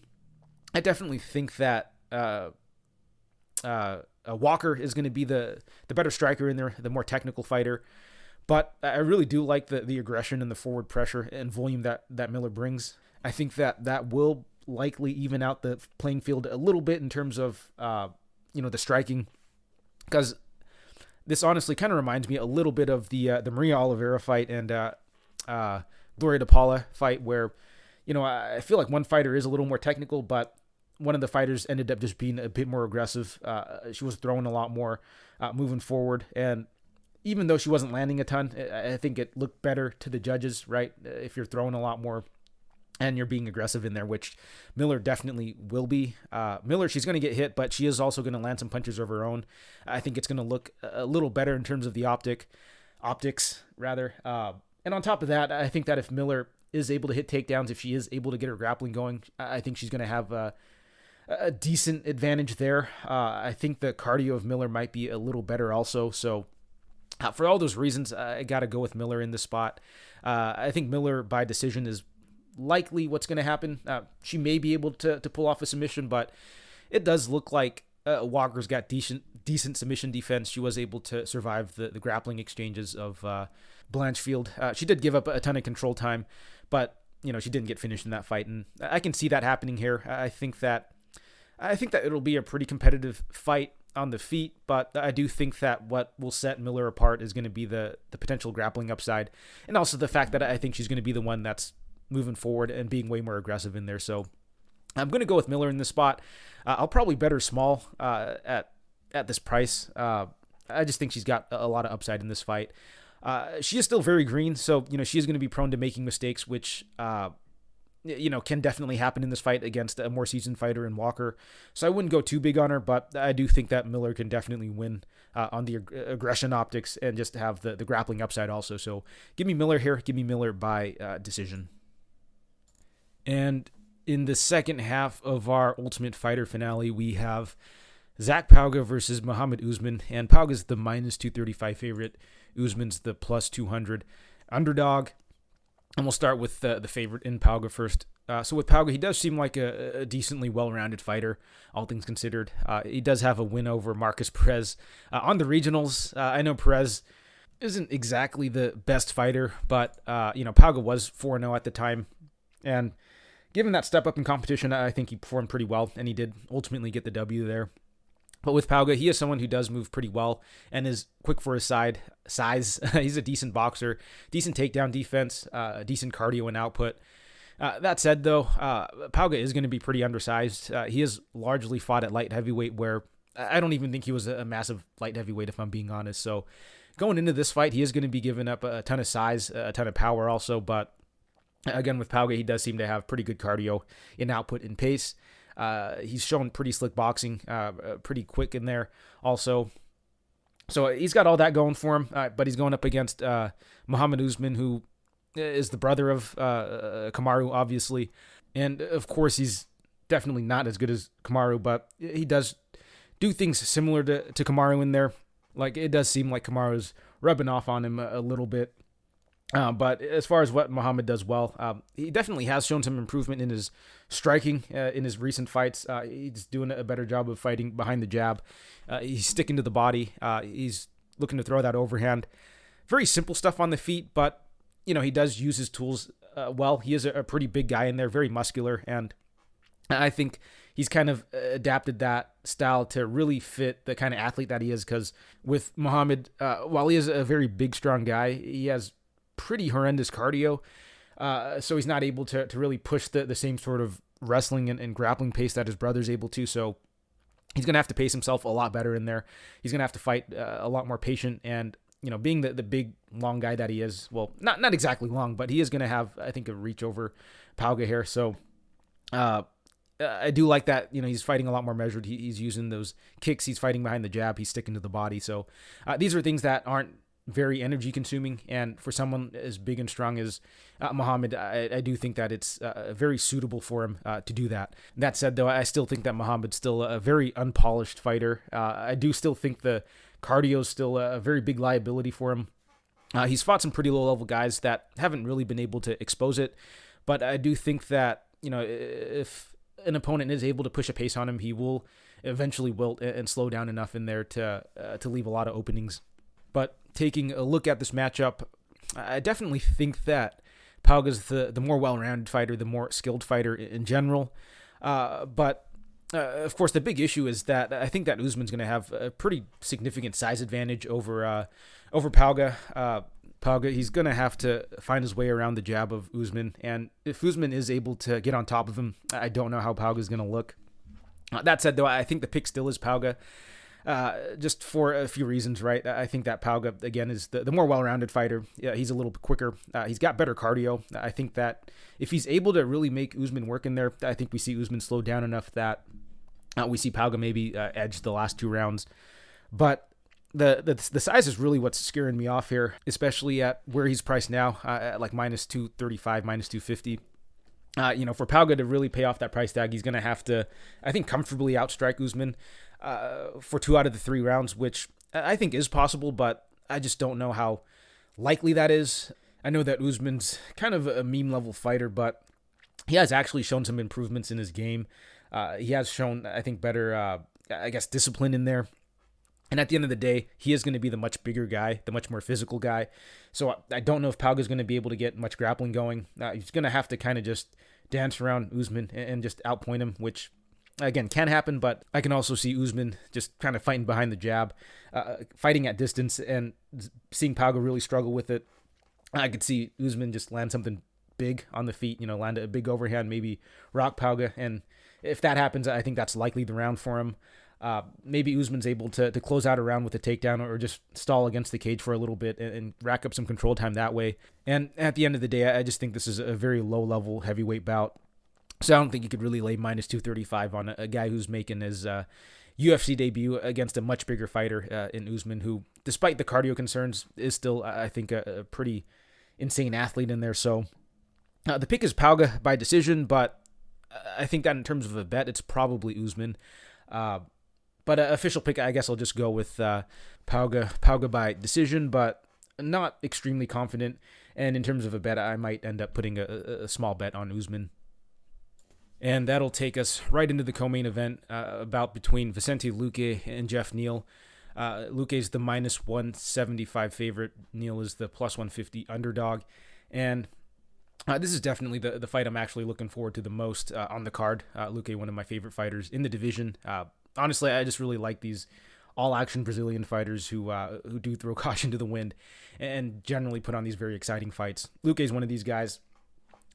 I definitely think that Walker is going to be the better striker in there, the more technical fighter. But I really do like the aggression and the forward pressure and volume that Miller brings. I think that will likely even out the playing field a little bit in terms of the striking, because this honestly kind of reminds me a little bit of the Maria Oliveira fight and Gloria DePaula fight, where I feel like one fighter is a little more technical, but one of the fighters ended up just being a bit more aggressive. She was throwing a lot more, moving forward, and even though she wasn't landing a ton, I think it looked better to the judges, right? If you're throwing a lot more and you're being aggressive in there, which Miller definitely will be. Miller, she's going to get hit, but she is also going to land some punches of her own. I think it's going to look a little better in terms of the optics, rather. And on top of that, I think that if Miller is able to hit takedowns, if she is able to get her grappling going, I think she's going to have a decent advantage there. I think the cardio of Miller might be a little better also. So for all those reasons, I got to go with Miller in this spot. I think Miller by decision is likely what's going to happen. She may be able to pull off a submission, but it does look like Walker's got decent submission defense. She was able to survive the grappling exchanges of Blanchfield. She did give up a ton of control time, but she didn't get finished in that fight, and I can see that happening here. I think that it'll be a pretty competitive fight on the feet, but I do think that what will set Miller apart is going to be the potential grappling upside, and also the fact that I think she's going to be the one that's moving forward and being way more aggressive in there. So I'm going to go with Miller in this spot. I'll probably bet her small at this price. I just think she's got a lot of upside in this fight. She is still very green, so she is going to be prone to making mistakes, which can definitely happen in this fight against a more seasoned fighter in Walker. So I wouldn't go too big on her, but I do think that Miller can definitely win on the aggression optics and just have the grappling upside also. So give me Miller here. Give me Miller by decision. And in the second half of our Ultimate Fighter finale, we have Zach Pauga versus Mohammed Usman. And Pauga's the minus 235 favorite. Usman's the plus 200 underdog. And we'll start with the favorite in Pauga first. So with Pauga, he does seem like a decently well-rounded fighter, all things considered. He does have a win over Marcus Perez on the regionals. I know Perez isn't exactly the best fighter, but Pauga was 4-0 at the time. And given that step up in competition, I think he performed pretty well, and he did ultimately get the W there. But with Pauga, he is someone who does move pretty well and is quick for his size. He's a decent boxer, decent takedown defense, decent cardio and output. That said, though, Pauga is going to be pretty undersized. He has largely fought at light heavyweight, where I don't even think he was a massive light heavyweight, if I'm being honest. So going into this fight, he is going to be giving up a ton of size, a ton of power also. But again, with Pauga, he does seem to have pretty good cardio in output and pace. He's shown pretty slick boxing, pretty quick in there also. So he's got all that going for him, but he's going up against Mohammed Usman, who is the brother of Kamaru, obviously. And, of course, he's definitely not as good as Kamaru, but he does do things similar to Kamaru in there. Like, it does seem like Kamaru's rubbing off on him a little bit. But as far as what Mohammed does well, he definitely has shown some improvement in his striking in his recent fights. He's doing a better job of fighting behind the jab. He's sticking to the body. He's looking to throw that overhand. Very simple stuff on the feet, but, he does use his tools well. He is a pretty big guy in there, very muscular, and I think he's kind of adapted that style to really fit the kind of athlete that he is, because with Mohammed, while he is a very big, strong guy, he has pretty horrendous cardio, so he's not able to really push the same sort of wrestling and grappling pace that his brother's able to. So he's going to have to pace himself a lot better in there. He's going to have to fight a lot more patient, and being the big, long guy that he is, well, not exactly long, but he is going to have, I think, a reach over Pauga here. So I do like that. He's fighting a lot more measured. He's using those kicks. He's fighting behind the jab. He's sticking to the body. So these are things that aren't very energy consuming, and for someone as big and strong as Mohammed, I do think that it's very suitable for him to do that. That said, though, I still think that Mohammed's still a very unpolished fighter. I do still think the cardio is still a very big liability for him. He's fought some pretty low level guys that haven't really been able to expose it, but I do think that if an opponent is able to push a pace on him, he will eventually wilt and slow down enough in there to leave a lot of openings. But taking a look at this matchup, I definitely think that Pauga's the more well-rounded fighter, the more skilled fighter in general. But of course, the big issue is that I think that Usman's going to have a pretty significant size advantage over Pauga. Pauga, he's going to have to find his way around the jab of Usman. And if Usman is able to get on top of him, I don't know how Pauga's going to look. That said, though, I think the pick still is Pauga. Just for a few reasons, right? I think that Pauga, again, is the more well-rounded fighter. Yeah, he's a little bit quicker. He's got better cardio. I think that if he's able to really make Usman work in there, I think we see Usman slow down enough that we see Pauga maybe edge the last two rounds. But the size is really what's scaring me off here, especially at where he's priced now, at like minus 235, minus 250. For Pauga to really pay off that price tag, he's going to have to, I think, comfortably outstrike Usman for 2 out of the 3 rounds, which I think is possible, but I just don't know how likely that is. I know that Usman's kind of a meme-level fighter, but he has actually shown some improvements in his game. He has shown, I think, better, discipline in there. And at the end of the day, he is going to be the much bigger guy, the much more physical guy. So I don't know if Pauga is going to be able to get much grappling going. He's going to have to kind of just dance around Usman and just outpoint him, which, again, can happen. But I can also see Usman just kind of fighting behind the jab, fighting at distance, and seeing Pauga really struggle with it. I could see Usman just land something big on the feet, land a big overhand, maybe rock Pauga. And if that happens, I think that's likely the round for him. maybe Usman's able to close out a round with a takedown or just stall against the cage for a little bit and rack up some control time that way. And at the end of the day, I just think this is a very low-level heavyweight bout. So I don't think you could really lay minus 235 on a guy who's making his UFC debut against a much bigger fighter in Usman, who, despite the cardio concerns, is still, I think, a pretty insane athlete in there. So the pick is Pauga by decision, but I think that in terms of a bet, it's probably Usman. But an official pick, I guess I'll just go with Pauga by decision, but not extremely confident. And in terms of a bet, I might end up putting a small bet on Usman. And that'll take us right into the co-main event, about between Vicente Luque and Jeff Neal. Luque's the minus 175 favorite. Neal is the plus 150 underdog. And this is definitely the fight I'm actually looking forward to the most on the card. Luque, one of my favorite fighters in the division. Honestly, I just really like these all-action Brazilian fighters who do throw caution to the wind and generally put on these very exciting fights. Luque is one of these guys.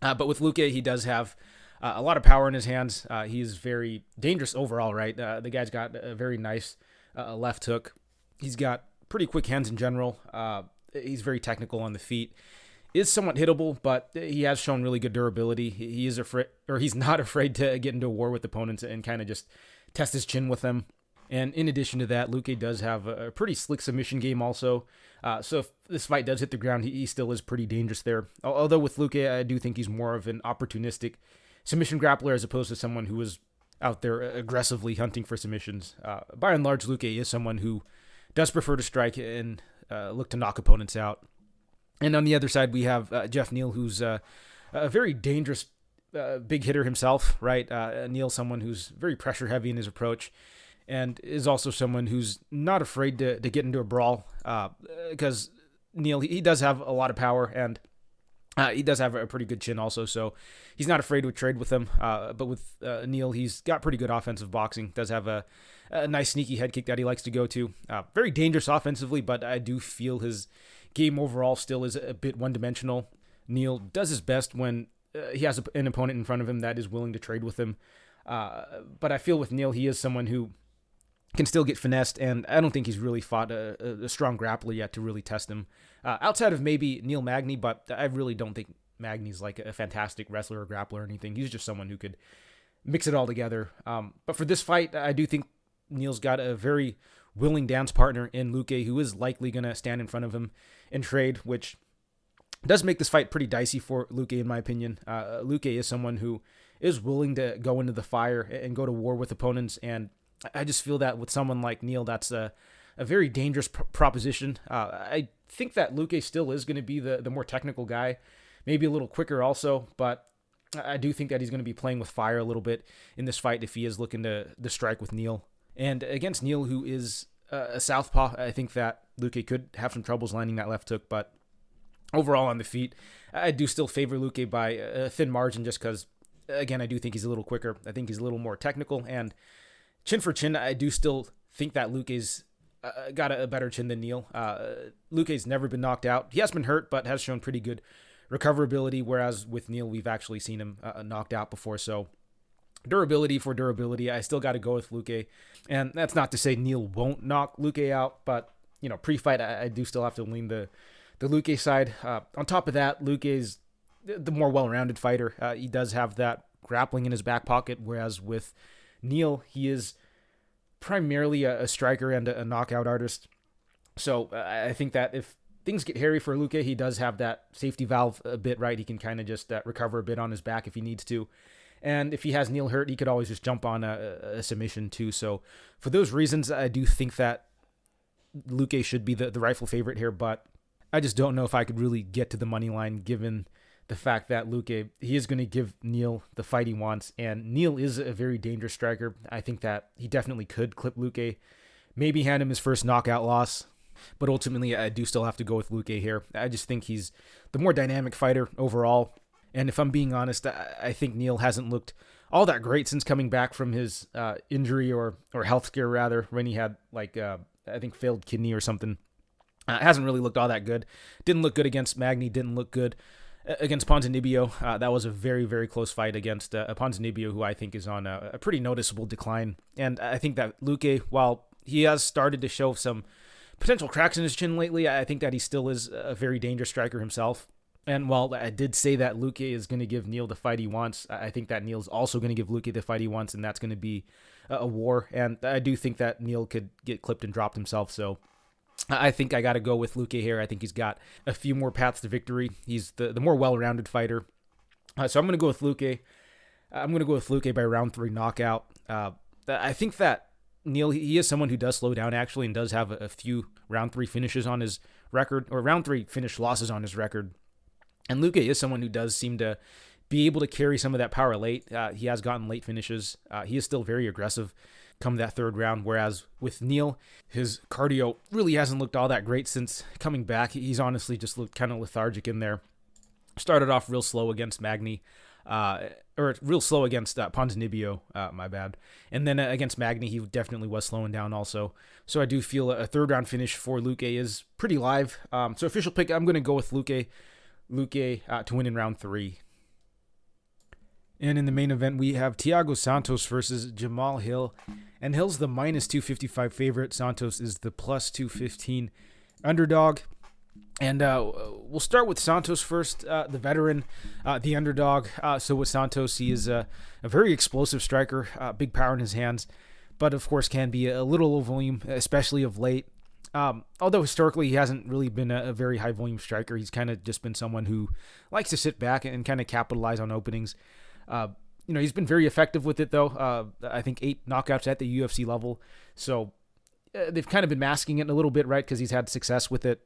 But with Luque, he does have a lot of power in his hands. He's very dangerous overall, right? The guy's got a very nice left hook. He's got pretty quick hands in general. He's very technical on the feet. Is somewhat hittable, but he has shown really good durability. He's not afraid to get into a war with opponents and kind of just test his chin with them. And in addition to that, Luque does have a pretty slick submission game also. So if this fight does hit the ground, he still is pretty dangerous there. Although with Luque, I do think he's more of an opportunistic submission grappler as opposed to someone who is out there aggressively hunting for submissions. By and large, Luque is someone who does prefer to strike and look to knock opponents out. And on the other side, we have Jeff Neal, who's a very dangerous big hitter himself, right? Neal, someone who's very pressure heavy in his approach, and is also someone who's not afraid to get into a brawl, because Neal, he does have a lot of power, and he does have a pretty good chin also, so he's not afraid to trade with him. But with Neal, he's got pretty good offensive boxing, does have a nice sneaky head kick that he likes to go to. Very dangerous offensively, but I do feel his game overall still is a bit one-dimensional. Neal does his best when he has an opponent in front of him that is willing to trade with him. But I feel with Neal, he is someone who can still get finessed, and I don't think he's really fought a strong grappler yet to really test him. Outside of maybe Neil Magny, but I really don't think Magny's like a fantastic wrestler or grappler or anything. He's just someone who could mix it all together. But for this fight, I do think Neal's got a very willing dance partner in Luque, who is likely going to stand in front of him and trade, which does make this fight pretty dicey for Luque, in my opinion. Luque is someone who is willing to go into the fire and go to war with opponents, and I just feel that with someone like Neal, that's a very dangerous proposition. I think that Luque still is going to be the more technical guy, maybe a little quicker also, but I do think that he's going to be playing with fire a little bit in this fight if he is looking to strike with Neal. And against Neal, who is a southpaw, I think that Luque could have some troubles landing that left hook, but overall on the feet, I do still favor Luque by a thin margin just because, again, I do think he's a little quicker. I think he's a little more technical, and chin for chin, I do still think that Luque's got a better chin than Neal. Luque's never been knocked out. He has been hurt, but has shown pretty good recoverability, whereas with Neal, we've actually seen him knocked out before. So durability for durability, I still got to go with Luque. And that's not to say Neal won't knock Luque out, but pre-fight, I do still have to lean the Luque side. On top of that, Luque's the more well-rounded fighter. He does have that grappling in his back pocket, whereas with Neal, he is primarily a striker and a knockout artist. So I think that if things get hairy for Luque, he does have that safety valve a bit, right? He can kind of just recover a bit on his back if he needs to. And if he has Neal hurt, he could always just jump on a submission too. So for those reasons, I do think that Luque should be the rightful favorite here, but I just don't know if I could really get to the money line given the fact that Luque, he is going to give Neal the fight he wants, and Neal is a very dangerous striker. I think that he definitely could clip Luque, maybe hand him his first knockout loss, but ultimately I do still have to go with Luque here. I just think he's the more dynamic fighter overall, and if I'm being honest, I think Neal hasn't looked all that great since coming back from his injury or health scare rather, when he had I think failed kidney or something. Hasn't really looked all that good. Didn't look good against Magny, didn't look good against Ponzinibbio. That was a very, very close fight against a Ponzinibbio who I think is on a pretty noticeable decline. And I think that Luque, while he has started to show some potential cracks in his chin lately, I think that he still is a very dangerous striker himself. And while I did say that Luque is going to give Neil the fight he wants, I think that Neil's also going to give Luque the fight he wants, and that's going to be a war. And I do think that Neil could get clipped and dropped himself, so I think I got to go with Luque here. I think he's got a few more paths to victory. He's the more well-rounded fighter. So I'm going to go with Luque. I'm going to go with Luque by round 3 knockout. I think that Neil, he is someone who does slow down actually and does have a few round 3 finishes on his record, or round 3 finish losses on his record. And Luque is someone who does seem to be able to carry some of that power late. He has gotten late finishes. He is still very aggressive come that 3rd round, whereas with Neil, his cardio really hasn't looked all that great since coming back. He's honestly just looked kind of lethargic in there. Started off real slow against Magny, or real slow against Ponzinibbio, my bad. And then against Magny, he definitely was slowing down also. So I do feel a 3rd round finish for Luque is pretty live. So official pick, I'm going to go with Luque to win in round 3. And in the main event, we have Thiago Santos versus Jamal Hill. And Hill's the minus 255 favorite. Santos is the plus 215 underdog. And we'll start with Santos first, the veteran, the underdog. So with Santos, he is a very explosive striker, big power in his hands, but of course can be a little low volume, especially of late. Although historically he hasn't really been a very high volume striker. He's kind of just been someone who likes to sit back and kind of capitalize on openings. He's been very effective with it though. I think 8 knockouts at the UFC level. So they've kind of been masking it a little bit, right? Because he's had success with it.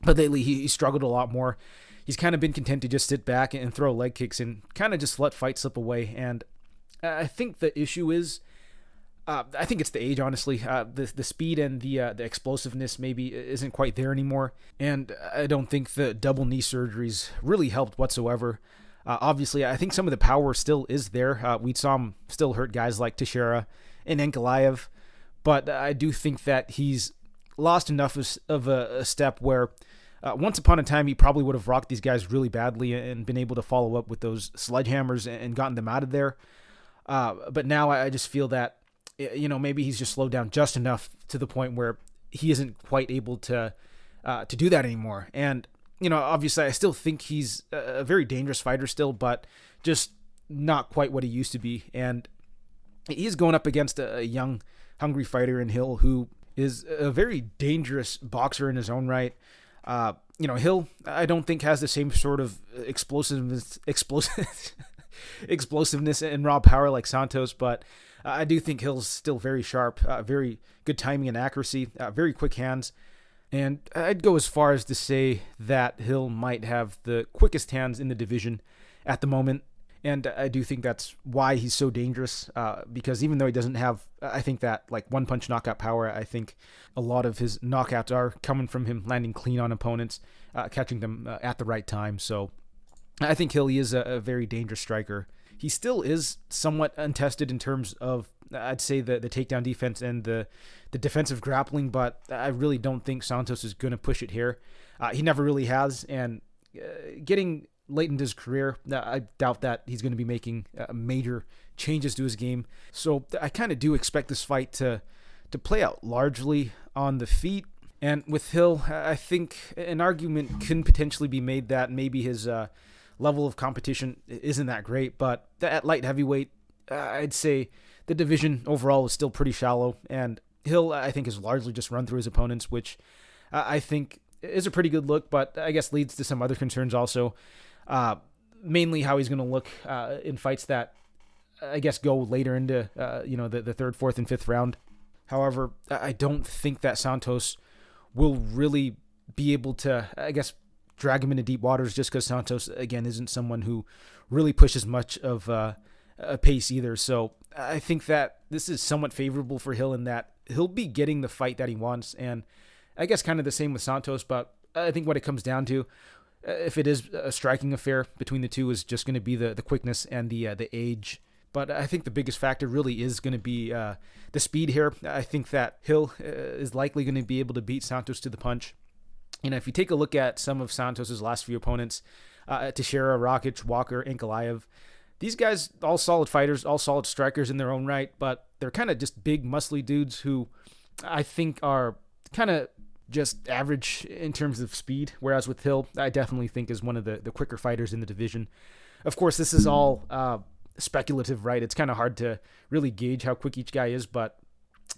But lately he struggled a lot more. He's kind of been content to just sit back and throw leg kicks and kind of just let fight slip away. And I think the issue is, I think it's the age, honestly. The speed and the explosiveness maybe isn't quite there anymore. And I don't think the double knee surgeries really helped whatsoever. Obviously, I think some of the power still is there. We saw him still hurt guys like Teixeira and Ankalaev. But I do think that he's lost enough of a step where once upon a time he probably would have rocked these guys really badly and been able to follow up with those sledgehammers and gotten them out of there. But now I just feel that, maybe he's just slowed down just enough to the point where he isn't quite able to do that anymore. And, obviously I still think he's a very dangerous fighter still, but just not quite what he used to be. And he's going up against a young, hungry fighter in Hill who is a very dangerous boxer in his own right. Hill, I don't think has the same sort of explosiveness and raw power like Santos, but I do think Hill's still very sharp, very good timing and accuracy, very quick hands. And I'd go as far as to say that Hill might have the quickest hands in the division at the moment. And I do think that's why he's so dangerous, because even though he doesn't have, I think that like one-punch knockout power, I think a lot of his knockouts are coming from him landing clean on opponents, catching them at the right time. So I think Hill, he is a very dangerous striker. He still is somewhat untested in terms of, I'd say, the takedown defense and the defensive grappling, but I really don't think Santos is going to push it here. He never really has, and getting late in his career, I doubt that he's going to be making major changes to his game. So I kind of do expect this fight to play out largely on the feet. And with Hill, I think an argument can potentially be made that maybe his level of competition isn't that great, but at light heavyweight, I'd say the division overall is still pretty shallow, and Hill, I think, has largely just run through his opponents, which I think is a pretty good look, but I guess leads to some other concerns also. Mainly how he's going to look in fights that I guess go later into the 3rd, 4th, and 5th round. However, I don't think that Santos will really be able to, I guess, drag him into deep waters, just because Santos, again, isn't someone who really pushes much of a pace either. So I think that this is somewhat favorable for Hill in that he'll be getting the fight that he wants, and I guess kind of the same with Santos. But I think what it comes down to, if it is a striking affair between the two, is just going to be the quickness and the age. But I think the biggest factor really is going to be the speed here. I think that Hill is likely going to be able to beat Santos to the punch. If you take a look at some of Santos's last few opponents, Teixeira, Rakic, Walker, Ankalaev. These guys, all solid fighters, all solid strikers in their own right, but they're kind of just big, muscly dudes who I think are kind of just average in terms of speed, whereas with Hill, I definitely think is one of the quicker fighters in the division. Of course, this is all speculative, right? It's kind of hard to really gauge how quick each guy is, but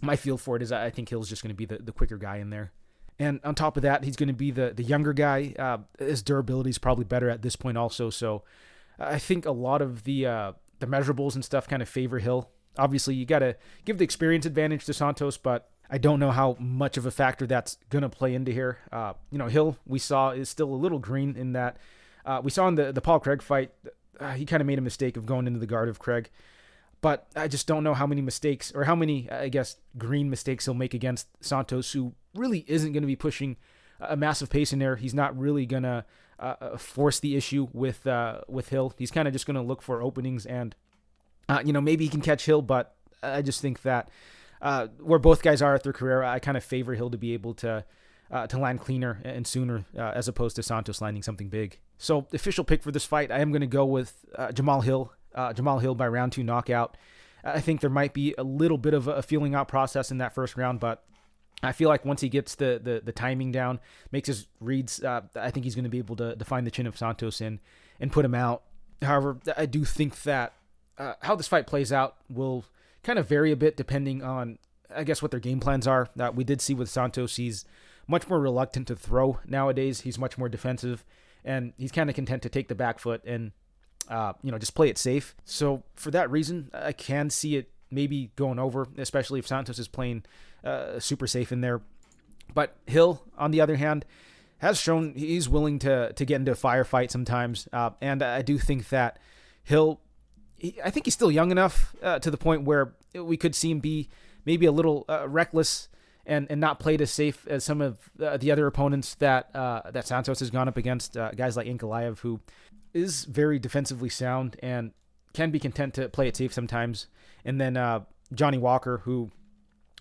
my feel for it is I think Hill's just going to be the quicker guy in there. And on top of that, he's going to be the younger guy. His durability is probably better at this point also. So I think a lot of the measurables and stuff kind of favor Hill. Obviously, you got to give the experience advantage to Santos, but I don't know how much of a factor that's going to play into here. Hill, we saw, is still a little green in that we saw in the Paul Craig fight, he kind of made a mistake of going into the guard of Craig. But I just don't know how many mistakes, or how many, I guess, green mistakes he'll make against Santos, who really isn't going to be pushing a massive pace in there. He's not really going to force the issue with Hill. He's kind of just going to look for openings, and maybe he can catch Hill, but I just think that where both guys are at their career, I kind of favor Hill to be able to land cleaner and sooner, as opposed to Santos landing something big. So the official pick for this fight, I am going to go with Jamal Hill. Jamal Hill by round 2 knockout. I think there might be a little bit of a feeling out process in that first round, but I feel like once he gets the timing down, makes his reads, I think he's going to be able to find the chin of Santos and put him out. However, I do think that how this fight plays out will kind of vary a bit depending on, I guess, what their game plans are. We did see with Santos, he's much more reluctant to throw nowadays. He's much more defensive, and he's kind of content to take the back foot and just play it safe. So for that reason, I can see it maybe going over, especially if Santos is playing super safe in there. But Hill, on the other hand, has shown he's willing to get into a firefight sometimes. And I do think that Hill, I think he's still young enough to the point where we could see him be maybe a little reckless and not played as safe as some of the other opponents that Santos has gone up against, guys like Ankalaev, who is very defensively sound and can be content to play it safe sometimes. And then Johnny Walker, who,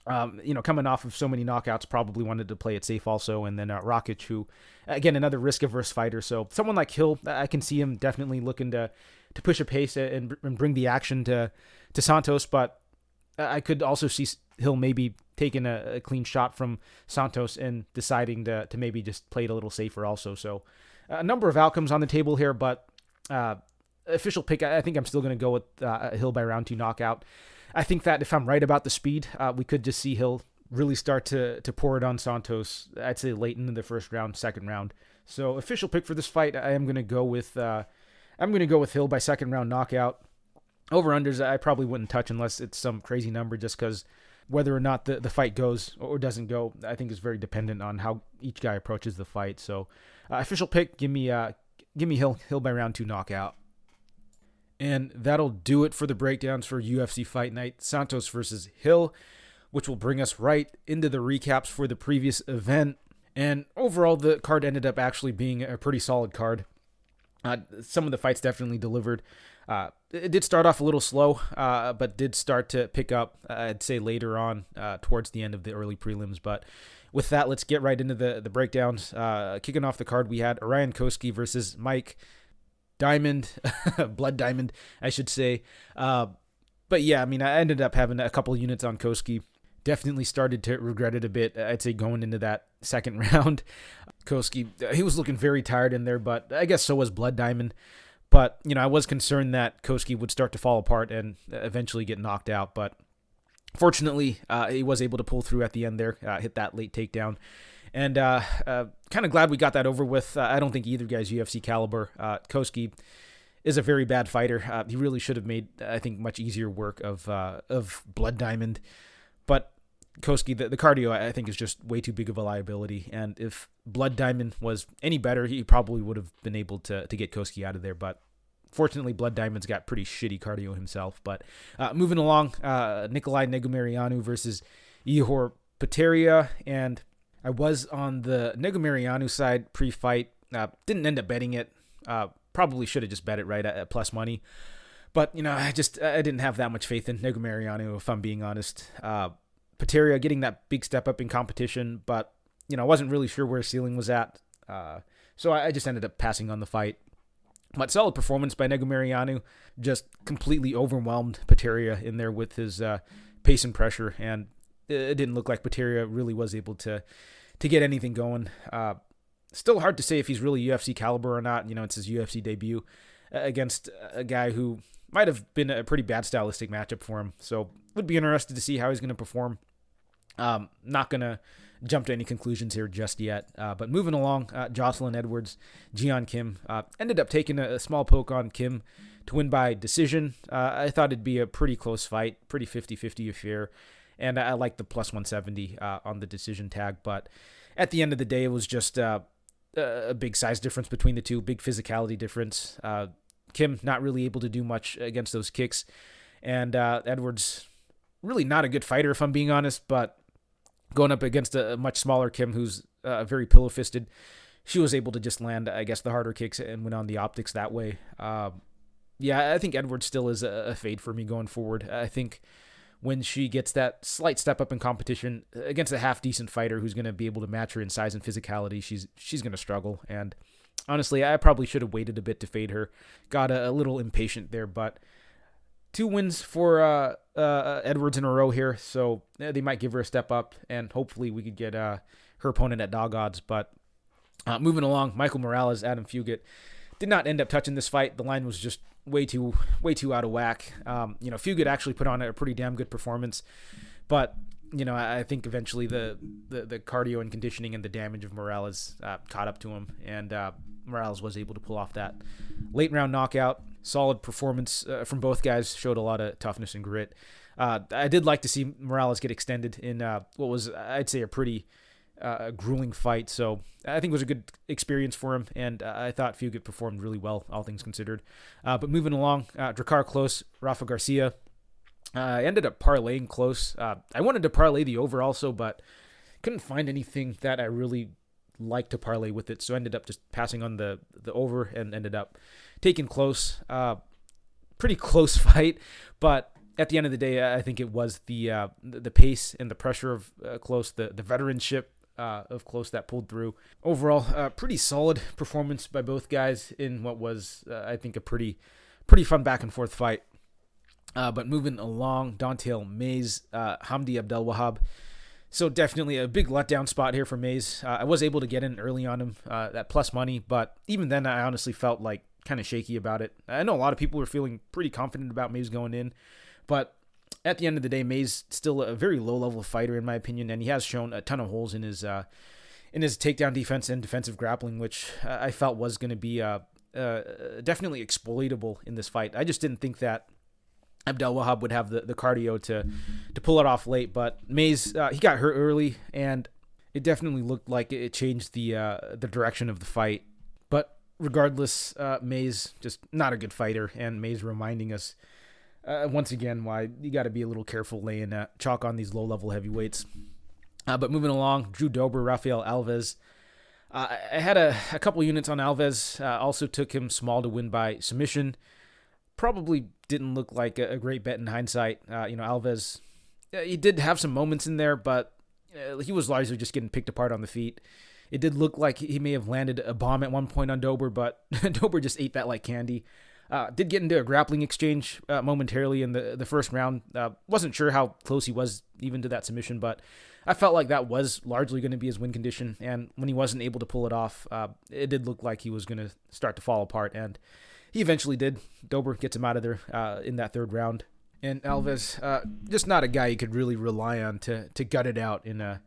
coming off of so many knockouts, probably wanted to play it safe also. And then Rakic, who, again, another risk-averse fighter. So someone like Hill, I can see him definitely looking to push a pace and bring the action to Santos. But I could also see Hill maybe taking a clean shot from Santos and deciding to maybe just play it a little safer also. So a number of outcomes on the table here, but official pick, I think I'm still going to go with Hill by round 2 knockout. I think that if I'm right about the speed, we could just see Hill really start to pour it on Santos, I'd say late into the first round, second round. So official pick for this fight, I am going to go with Hill by second round knockout. Over-unders, I probably wouldn't touch unless it's some crazy number, just because whether or not the fight goes or doesn't go, I think is very dependent on how each guy approaches the fight. So official pick, give me Hill by round 2 knockout. And that'll do it for the breakdowns for UFC Fight Night, Santos versus Hill, which will bring us right into the recaps for the previous event. And overall, the card ended up actually being a pretty solid card. Some of the fights definitely delivered. It did start off a little slow, but did start to pick up, I'd say, later on towards the end of the early prelims. But with that, let's get right into the breakdowns. Kicking off the card, we had Ariane versus Mike Diamond, Blood Diamond, I should say. But yeah, I mean, I ended up having a couple units on Koski. Definitely started to regret it a bit, I'd say, going into that second round. Koski, he was looking very tired in there, but I guess so was Blood Diamond. But, I was concerned that Koski would start to fall apart and eventually get knocked out. But fortunately, he was able to pull through at the end there, hit that late takedown. And kind of glad we got that over with. I don't think either guy's UFC caliber. Koski is a very bad fighter. He really should have made, I think, much easier work of Blood Diamond. But Koski, the cardio, I think, is just way too big of a liability. And if Blood Diamond was any better, he probably would have been able to get Koski out of there. But fortunately, Blood Diamond's got pretty shitty cardio himself. But moving along, Nikolai Negumereanu versus Ihor Potieria. And I was on the Negumereanu side pre-fight. Didn't end up betting it. Probably should have just bet it right at plus money. But, I didn't have that much faith in Negumereanu, if I'm being honest. Potieria getting that big step up in competition, but, I wasn't really sure where his ceiling was at. So I just ended up passing on the fight. But solid performance by Negumereanu, just completely overwhelmed Peteria in there with his pace and pressure, and it didn't look like Peteria really was able to get anything going. Still hard to say if he's really UFC caliber or not. It's his UFC debut against a guy who might have been a pretty bad stylistic matchup for him. So would be interested to see how he's going to perform. Not going to jump to any conclusions here just yet. But moving along, Jocelyn Edwards, Jeon Kim ended up taking a small poke on Kim to win by decision. I thought it'd be a pretty close fight, pretty 50-50 affair. And I like the plus 170 on the decision tag. But at the end of the day, it was just a big size difference between the two, big physicality difference. Kim not really able to do much against those kicks. And Edwards, really not a good fighter, if I'm being honest, but going up against a much smaller Kim who's very pillow-fisted, she was able to just land, I guess, the harder kicks and win on the optics that way. I think Edwards still is a fade for me going forward. I think when she gets that slight step up in competition against a half-decent fighter who's going to be able to match her in size and physicality, she's going to struggle. And honestly, I probably should have waited a bit to fade her. Got a little impatient there, but 2 wins for Edwards in a row here, so they might give her a step up, and hopefully we could get her opponent at dog odds. But moving along, Michael Morales, Adam Fugit did not end up touching this fight. The line was just way too out of whack. Fugit actually put on a pretty damn good performance, but I think eventually the cardio and conditioning and the damage of Morales caught up to him, and Morales was able to pull off that late round knockout. Solid performance from both guys, showed a lot of toughness and grit. I did like to see Morales get extended in what was, I'd say, a pretty grueling fight. So I think it was a good experience for him, and I thought Fugit performed really well, all things considered. But moving along, Drakkar Klose, Rafa Garcia. I ended up parlaying Klose. I wanted to parlay the over also, but couldn't find anything that I really liked to parlay with it, so I ended up just passing on the over and ended up taking Klose. Pretty close fight, but at the end of the day, I think it was the pace and the pressure of Klose, the veteranship of Klose that pulled through. Overall, pretty solid performance by both guys in what was, I think, a pretty fun back and forth fight. But moving along, Don'Tale Mayes, Hamdi Abdelwahab. So definitely a big letdown spot here for Mayes. I was able to get in early on him at plus money, but even then I honestly felt like kind of shaky about it. I know a lot of people were feeling pretty confident about Mayes going in, but at the end of the day, Mayes still a very low-level fighter in my opinion, and he has shown a ton of holes in his takedown defense and defensive grappling, which I felt was going to be definitely exploitable in this fight. I just didn't think that Abdelwahab would have the cardio to pull it off late, but Mayes, he got hurt early, and it definitely looked like it changed the direction of the fight. But regardless, Mayes just not a good fighter, and Mayes reminding us once again why you got to be a little careful laying chalk on these low-level heavyweights. But moving along, Drew Dober, Rafael Alves. I had a couple units on Alves. Also took him small to win by submission. Probably didn't look like a great bet in hindsight. Alves, he did have some moments in there, but he was largely just getting picked apart on the feet. It did look like he may have landed a bomb at one point on Dober, but Dober just ate that like candy. Did get into a grappling exchange momentarily in the first round. Wasn't sure how close he was even to that submission, but I felt like that was largely going to be his win condition. And when he wasn't able to pull it off, it did look like he was going to start to fall apart, and he eventually did. Dober gets him out of there in that third round. And Alves, just not a guy you could really rely on to gut it out in a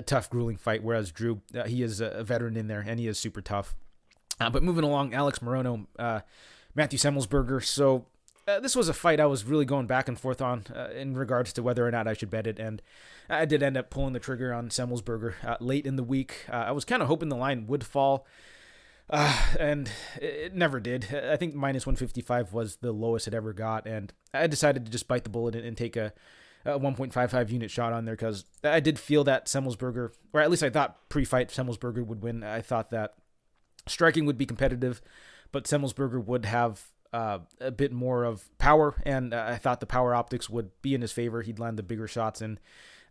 tough, grueling fight, whereas Drew, he is a veteran in there, and he is super tough. But moving along, Alex Morono, Matthew Semmelsberger. So this was a fight I was really going back and forth on in regards to whether or not I should bet it, and I did end up pulling the trigger on Semmelsberger late in the week. I was kind of hoping the line would fall, and it never did. I think minus 155 was the lowest it ever got, and I decided to just bite the bullet and take a 1.55 unit shot on there because I did feel that Semmelsberger, or at least I thought pre-fight Semmelsberger would win. I thought that striking would be competitive, but Semmelsberger would have a bit more of power, and I thought the power optics would be in his favor. He'd land the bigger shots and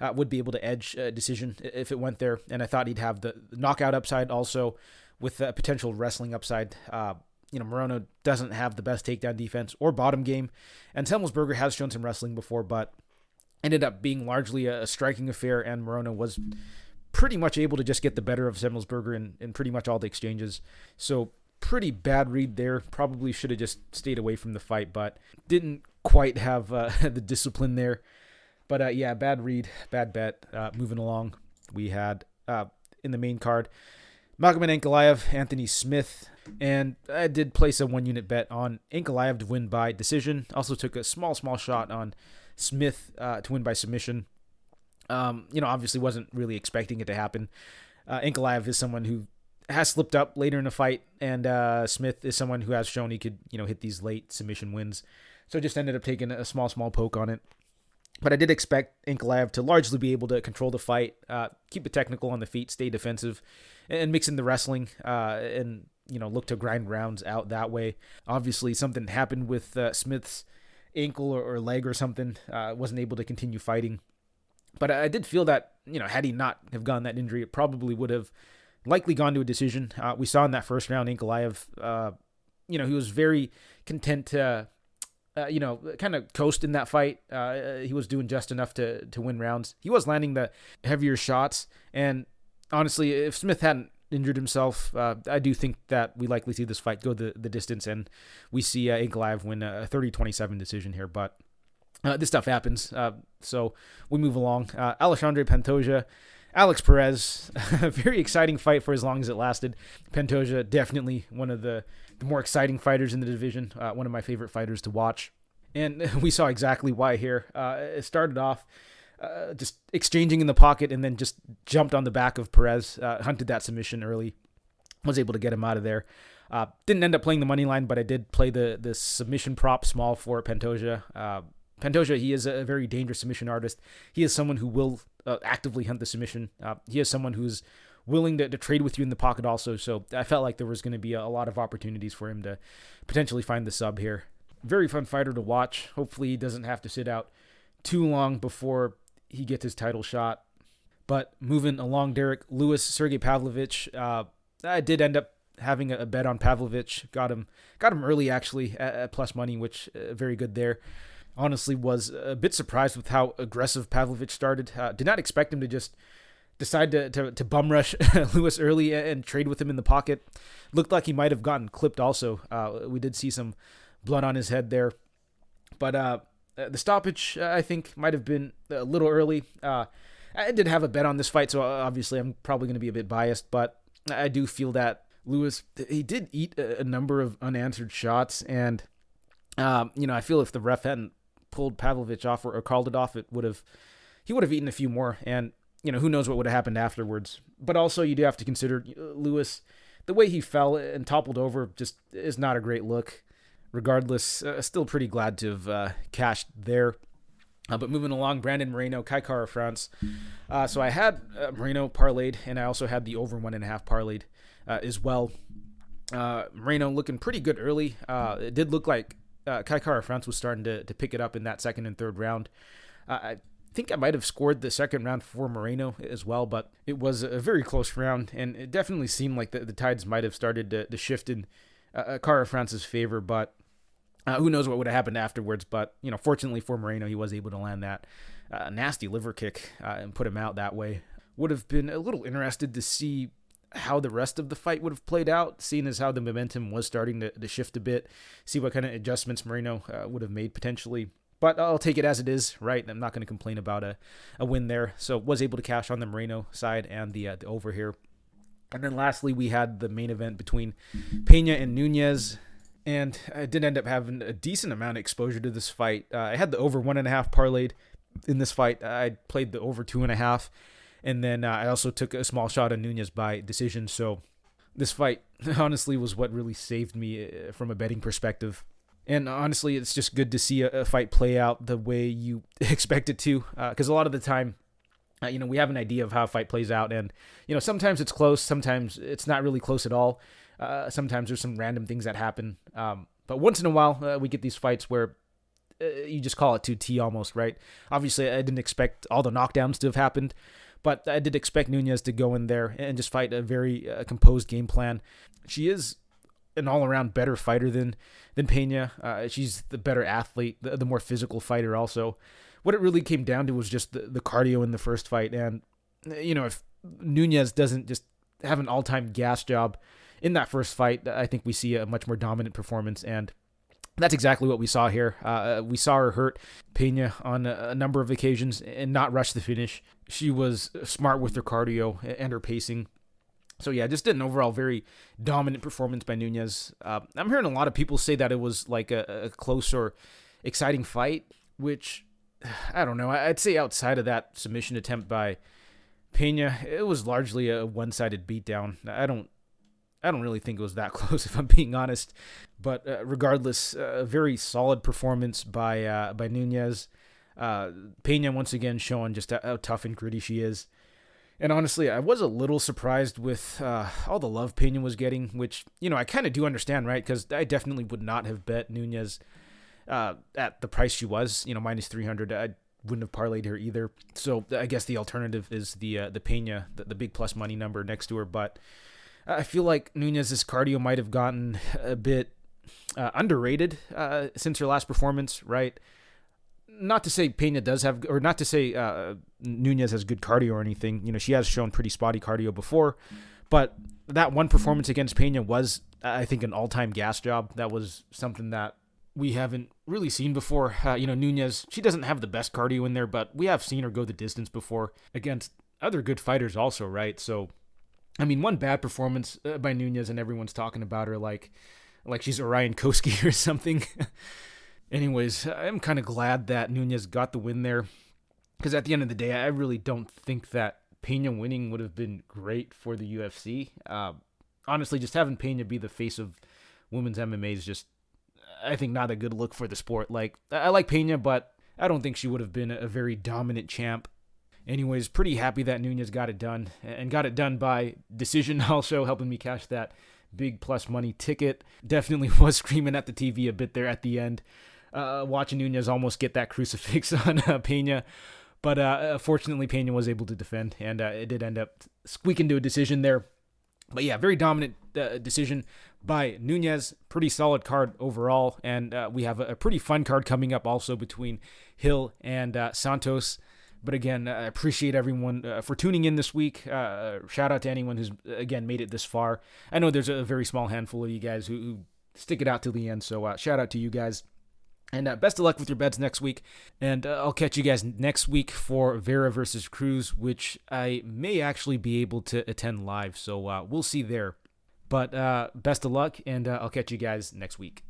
would be able to edge a decision if it went there, and I thought he'd have the knockout upside also with a potential wrestling upside. Morono doesn't have the best takedown defense or bottom game, and Semelsberger has shown some wrestling before, but ended up being largely a striking affair, and Morono was pretty much able to just get the better of Semelsberger in pretty much all the exchanges. So pretty bad read there. Probably should have just stayed away from the fight, but didn't quite have the discipline there. But yeah, bad read, bad bet. Moving along, we had in the main card, Magomed Ankalaev, Anthony Smith, and I did place a 1-unit bet on Ankalaev to win by decision. Also took a small shot on Smith to win by submission. Obviously wasn't really expecting it to happen. Ankalaev is someone who has slipped up later in the fight, and Smith is someone who has shown he could, hit these late submission wins. So just ended up taking a small poke on it. But I did expect Ankalaev to largely be able to control the fight, keep it technical on the feet, stay defensive, and mix in the wrestling, and look to grind rounds out that way. Obviously, something happened with Smith's ankle or leg or something. Wasn't able to continue fighting. But I did feel that, had he not have gotten that injury, it probably would have likely gone to a decision. We saw in that first round, Ankalaev, he was very content to, kind of coast in that fight. He was doing just enough to win rounds. He was landing the heavier shots. And honestly, if Smith hadn't injured himself, I do think that we likely see this fight go the distance, and we see Ankalaev win a 30-27 decision here. But this stuff happens. So we move along. Alexandre Pantoja, Alex Perez, a very exciting fight for as long as it lasted. Pantoja, definitely one of the more exciting fighters in the division, one of my favorite fighters to watch. And we saw exactly why here. It started off just exchanging in the pocket and then just jumped on the back of Perez, hunted that submission early, was able to get him out of there. Didn't end up playing the money line, but I did play the submission prop small for Pantoja. Pantoja, he is a very dangerous submission artist. He is someone who will actively hunt the submission. He is someone who's willing to trade with you in the pocket also. So I felt like there was going to be a lot of opportunities for him to potentially find the sub here. Very fun fighter to watch. Hopefully he doesn't have to sit out too long before he gets his title shot. But moving along, Derek Lewis, Sergey Pavlovich. I did end up having a bet on Pavlovich. Got him early actually at plus money, which very good there. Honestly, was a bit surprised with how aggressive Pavlovich started. Did not expect him to just decide to bum rush Lewis early and trade with him in the pocket. Looked like he might have gotten clipped also. We did see some blood on his head there. But the stoppage, I think, might have been a little early. I did have a bet on this fight, so obviously I'm probably going to be a bit biased. But I do feel that Lewis, he did eat a number of unanswered shots. And, I feel if the ref hadn't pulled Pavlovich off or called it off, he would have eaten a few more, and who knows what would have happened afterwards. But also you do have to consider Lewis, the way he fell and toppled over just is not a great look. Regardless, still pretty glad to have cashed there. But moving along, Brandon Moreno, Cachoeira, France. So I had Moreno parlayed, and I also had the over 1.5 parlayed as well. Moreno looking pretty good early. It did look like Cachoeira France was starting to pick it up in that second and third round. I think I might have scored the second round for Moreno as well, but it was a very close round, and it definitely seemed like the tides might have started to shift in Cachoeira France's favor, but who knows what would have happened afterwards. But, fortunately for Moreno, he was able to land that nasty liver kick and put him out that way. Would have been a little interested to see how the rest of the fight would have played out, seeing as how the momentum was starting to shift a bit, see what kind of adjustments Moreno would have made potentially. But I'll take it as it is, right? I'm not going to complain about a win there. So was able to cash on the Moreno side and the over here. And then lastly, we had the main event between Pena and Nunes. And I did end up having a decent amount of exposure to this fight. I had the over 1.5 parlayed in this fight. I played the over 2.5. And then I also took a small shot on Nunes by decision. So this fight, honestly, was what really saved me from a betting perspective. And honestly, it's just good to see a fight play out the way you expect it to. Because a lot of the time, we have an idea of how a fight plays out. And, sometimes it's close. Sometimes it's not really close at all. Sometimes there's some random things that happen. But once in a while, we get these fights where you just call it 2T almost, right? Obviously, I didn't expect all the knockdowns to have happened. But I did expect Nunes to go in there and just fight a very composed game plan. She is an all-around better fighter than Pena. She's the better athlete, the more physical fighter also. What it really came down to was just the cardio in the first fight. And, if Nunes doesn't just have an all-time gas job in that first fight, I think we see a much more dominant performance. And that's exactly what we saw here. We saw her hurt Pena on a number of occasions and not rush the finish. She was smart with her cardio and her pacing. So yeah, just an overall very dominant performance by Nunes. I'm hearing a lot of people say that it was like a close or exciting fight, which I don't know. I'd say outside of that submission attempt by Pena, it was largely a one-sided beatdown. I don't really think it was that close, if I'm being honest. But regardless, a very solid performance by Nunes. Pena once again showing just how tough and gritty she is. And honestly, I was a little surprised with all the love Pena was getting, which, I kind of do understand, right? Because I definitely would not have bet Nunes at the price she was, minus 300. I wouldn't have parlayed her either. So I guess the alternative is the Pena, the big plus money number next to her. But I feel like Nunes' cardio might have gotten a bit underrated since her last performance, right? Not to say Pena does have, or not to say Nunes has good cardio or anything. She has shown pretty spotty cardio before, but that one performance against Pena was, I think, an all-time gas job. That was something that we haven't really seen before. Nunes, she doesn't have the best cardio in there, but we have seen her go the distance before against other good fighters also, right? So, one bad performance by Nunes and everyone's talking about her like she's Orion Koski or something. Anyways, I'm kind of glad that Nunes got the win there, because at the end of the day, I really don't think that Pena winning would have been great for the UFC. Honestly, just having Pena be the face of women's MMA is just, I think, not a good look for the sport. Like, I like Pena, but I don't think she would have been a very dominant champ. Anyways, pretty happy that Nunes got it done, and got it done by decision, also helping me cash that big plus money ticket. Definitely was screaming at the TV a bit there at the end. Watching Nunes almost get that crucifix on Pena. But fortunately, Pena was able to defend, and it did end up squeaking to a decision there. But yeah, very dominant decision by Nunes. Pretty solid card overall, and we have a pretty fun card coming up also between Hill and Santos. But again, I appreciate everyone for tuning in this week. Shout out to anyone who's, again, made it this far. I know there's a very small handful of you guys who stick it out till the end, so shout out to you guys. And best of luck with your bets next week. And I'll catch you guys next week for Vera versus Cruz, which I may actually be able to attend live. So we'll see there. But best of luck, and I'll catch you guys next week.